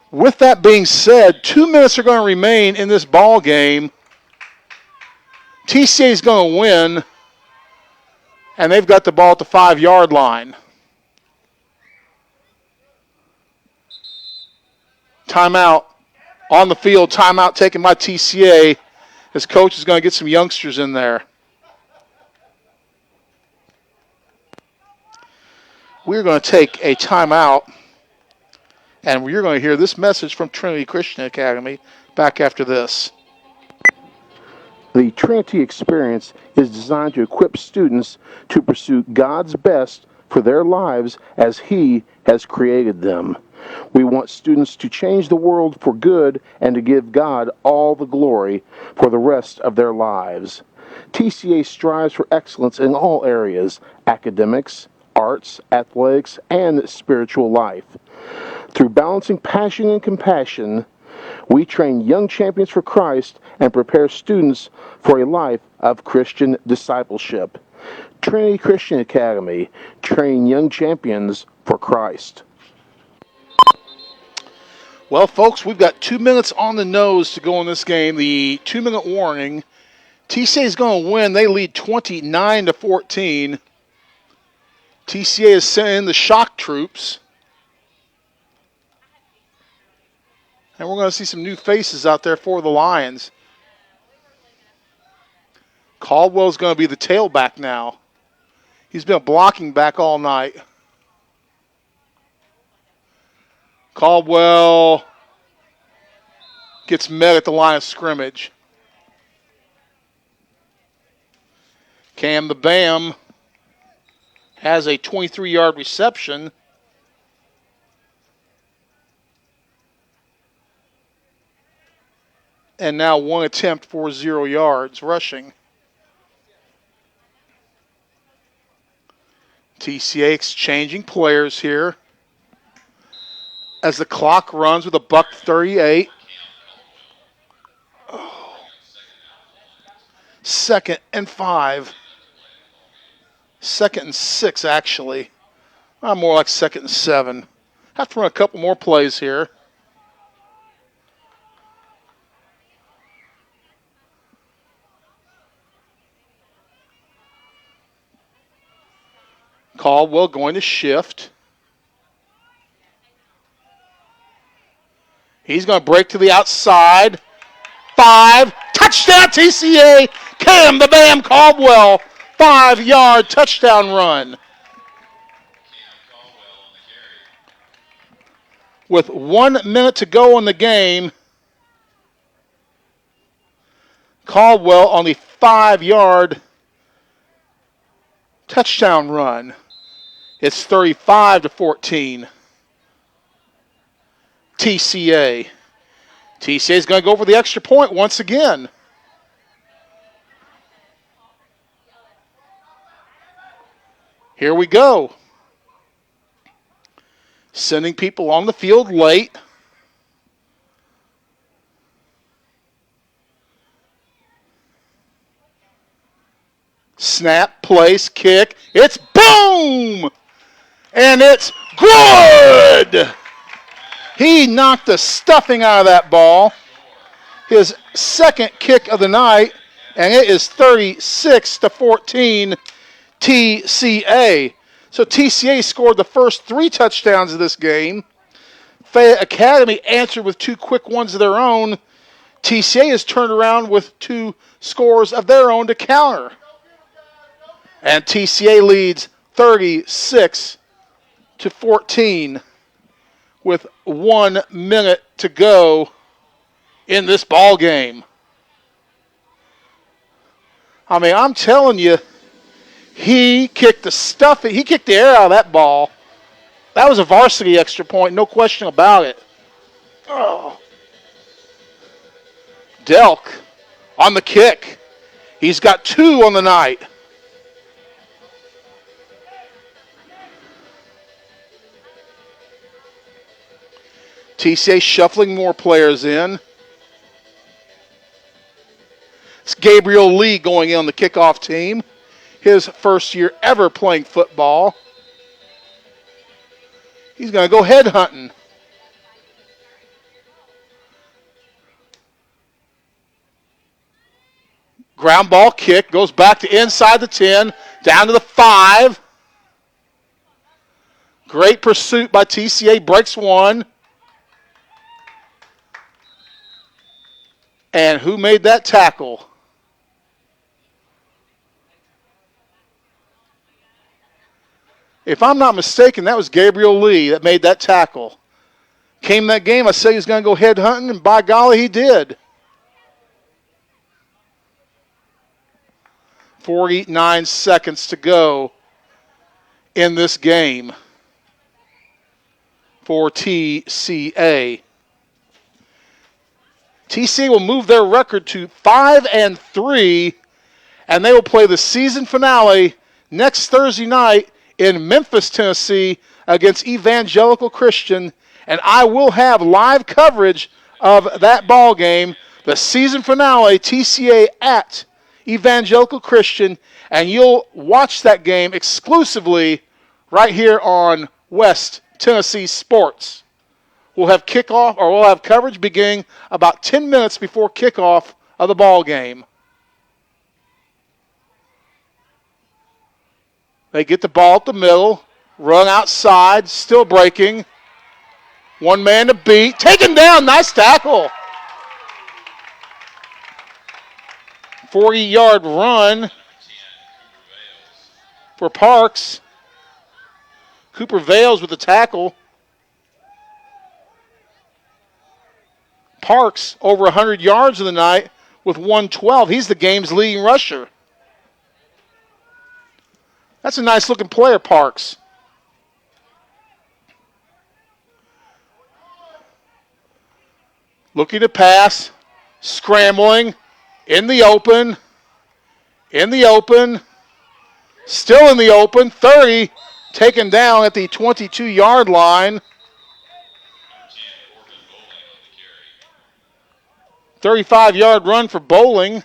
With that being said, 2 minutes are going to remain in this ball game. TCA is going to win, and they've got the ball at the 5-yard line. Timeout on the field. Timeout taken by TCA. His coach is going to get some youngsters in there. We're going to take a timeout, and you're going to hear this message from Trinity Christian Academy back after this. The Trinity experience is designed to equip students to pursue God's best for their lives as He has created them. We want students to change the world for good and to give God all the glory for the rest of their lives. TCA strives for excellence in all areas: academics, arts, athletics, and spiritual life. Through balancing passion and compassion, we train young champions for Christ and prepare students for a life of Christian discipleship. Trinity Christian Academy, train young champions for Christ. Well, folks, we've got 2 minutes on the nose to go in this game. The 2-minute warning. TCA is going to win. They lead 29-14. TCA is sending in the shock troops. And we're going to see some new faces out there for the Lions. Caldwell's going to be the tailback now. He's been blocking back all night. Caldwell gets met at the line of scrimmage. Cam the Bam has a 23-yard reception. And now one attempt for 0 yards rushing. TCA exchanging players here as the clock runs with a $1:38. Oh. 2nd and 5. 2nd and 6, actually. More like 2nd and 7. Have to run a couple more plays here. Caldwell going to shift. He's going to break to the outside. 5. Touchdown TCA. Cam the Bam Caldwell. 5-yard touchdown run. With 1 minute to go in the game, Caldwell on the 5-yard touchdown run. It's 35-14. TCA. TCA is going to go for the extra point once again. Here we go. Sending people on the field late. Snap, place, kick. It's boom! And it's good! He knocked the stuffing out of that ball. His second kick of the night, and it is 36-14 TCA. So TCA scored the first 3 touchdowns of this game. Fayette Academy answered with 2 quick ones of their own. TCA has turned around with 2 scores of their own to counter. And TCA leads 36-14 with 1 minute to go in this ball game. I mean, I'm telling you, he kicked the air out of that ball. That was a varsity extra point, no question about it. Oh. Delk on the kick. He's got 2 on the night. TCA shuffling more players in. It's Gabriel Lee going in on the kickoff team. His first year ever playing football. He's going to go head hunting. Ground ball kick goes back to inside the 10, down to the 5. Great pursuit by TCA, breaks 1. And who made that tackle? If I'm not mistaken, that was Gabriel Lee that made that tackle. Came that game, I said he was going to go head hunting, and by golly, he did. 49 seconds to go in this game for TCA. TCA will move their record to 5-3, and they will play the season finale next Thursday night in Memphis, Tennessee, against Evangelical Christian, and I will have live coverage of that ball game, the season finale, TCA at Evangelical Christian, and you'll watch that game exclusively right here on West Tennessee Sports. We'll have coverage beginning about 10 minutes before kickoff of the ball game. They get the ball at the middle, run outside, still breaking. 1 man to beat, taken down, nice tackle. 40-yard run for Parks. Cooper Vales with the tackle. Parks over 100 yards in the night with 112. He's the game's leading rusher. That's a nice-looking player, Parks. Looking to pass, scrambling, in the open, still in the open, 30, taken down at the 22-yard line. 35-yard run for Bowling.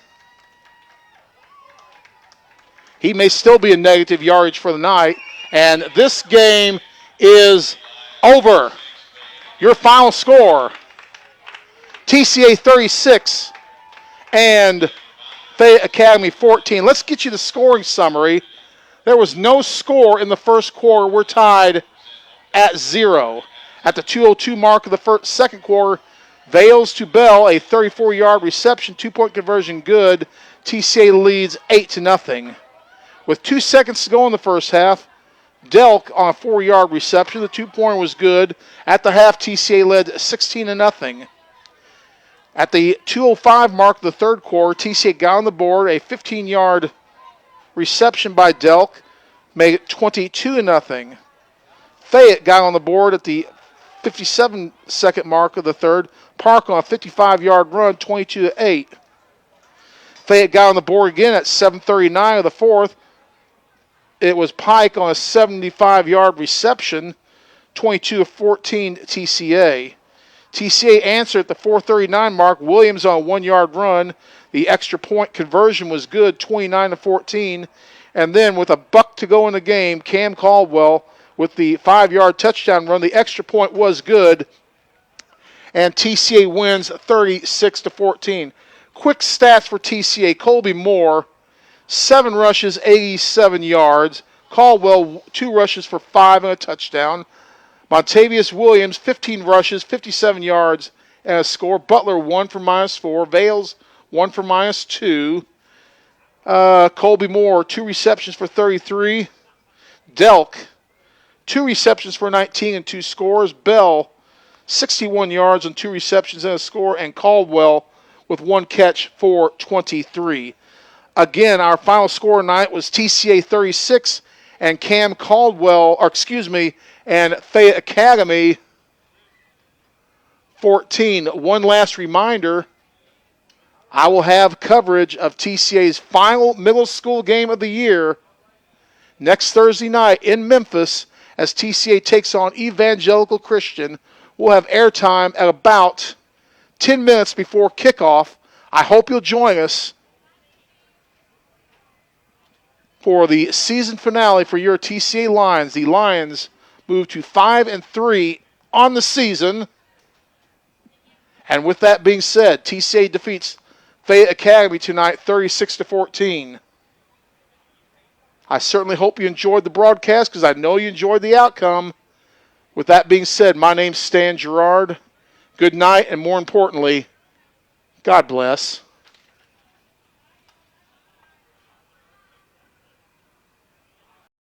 He may still be a negative yardage for the night, and this game is over. Your final score, TCA 36 and Fayette Academy 14. Let's get you the scoring summary. There was no score in the first quarter. We're tied at 0. At the 2:02 mark of the second quarter, Vales to Bell, a 34-yard reception, 2-point conversion good. TCA leads 8-0. With 2 seconds to go in the first half, Delk on a 4-yard reception. The 2-pointer was good. At the half, TCA led 16-0. At the 2:05 mark of the third quarter, TCA got on the board. A 15-yard reception by Delk made it 22-0. Fayette got on the board at the 57-second mark of the third. Park on a 55-yard run, 22-8. Fayette got on the board again at 7:39 of the fourth. It was Pike on a 75-yard reception, 22-14 TCA. TCA answered at the 4:39 mark. Williams on a 1-yard run. The extra point conversion was good, 29-14. And then with a buck to go in the game, Cam Caldwell with the 5-yard touchdown run. The extra point was good, and TCA wins 36-14. Quick stats for TCA. Colby Moore, 7 rushes, 87 yards. Caldwell, 2 rushes for 5 and a touchdown. Montavious Williams, 15 rushes, 57 yards and a score. Butler, 1 for -4. Vales, 1 for -2. Colby Moore, 2 receptions for 33. Delk, 2 receptions for 19 and 2 scores. Bell, 61 yards and 2 receptions and a score. And Caldwell with 1 catch for 23. Again, our final score tonight was TCA 36 and Cam Caldwell, and Fayette Academy 14. One last reminder, I will have coverage of TCA's final middle school game of the year next Thursday night in Memphis as TCA takes on Evangelical Christian. We'll have airtime at about 10 minutes before kickoff. I hope you'll join us for the season finale for your TCA Lions. The Lions move to 5-3 on the season. And with that being said, TCA defeats Fayette Academy tonight 36-14. I certainly hope you enjoyed the broadcast because I know you enjoyed the outcome. With that being said, my name's Stan Gerard. Good night, and more importantly, God bless.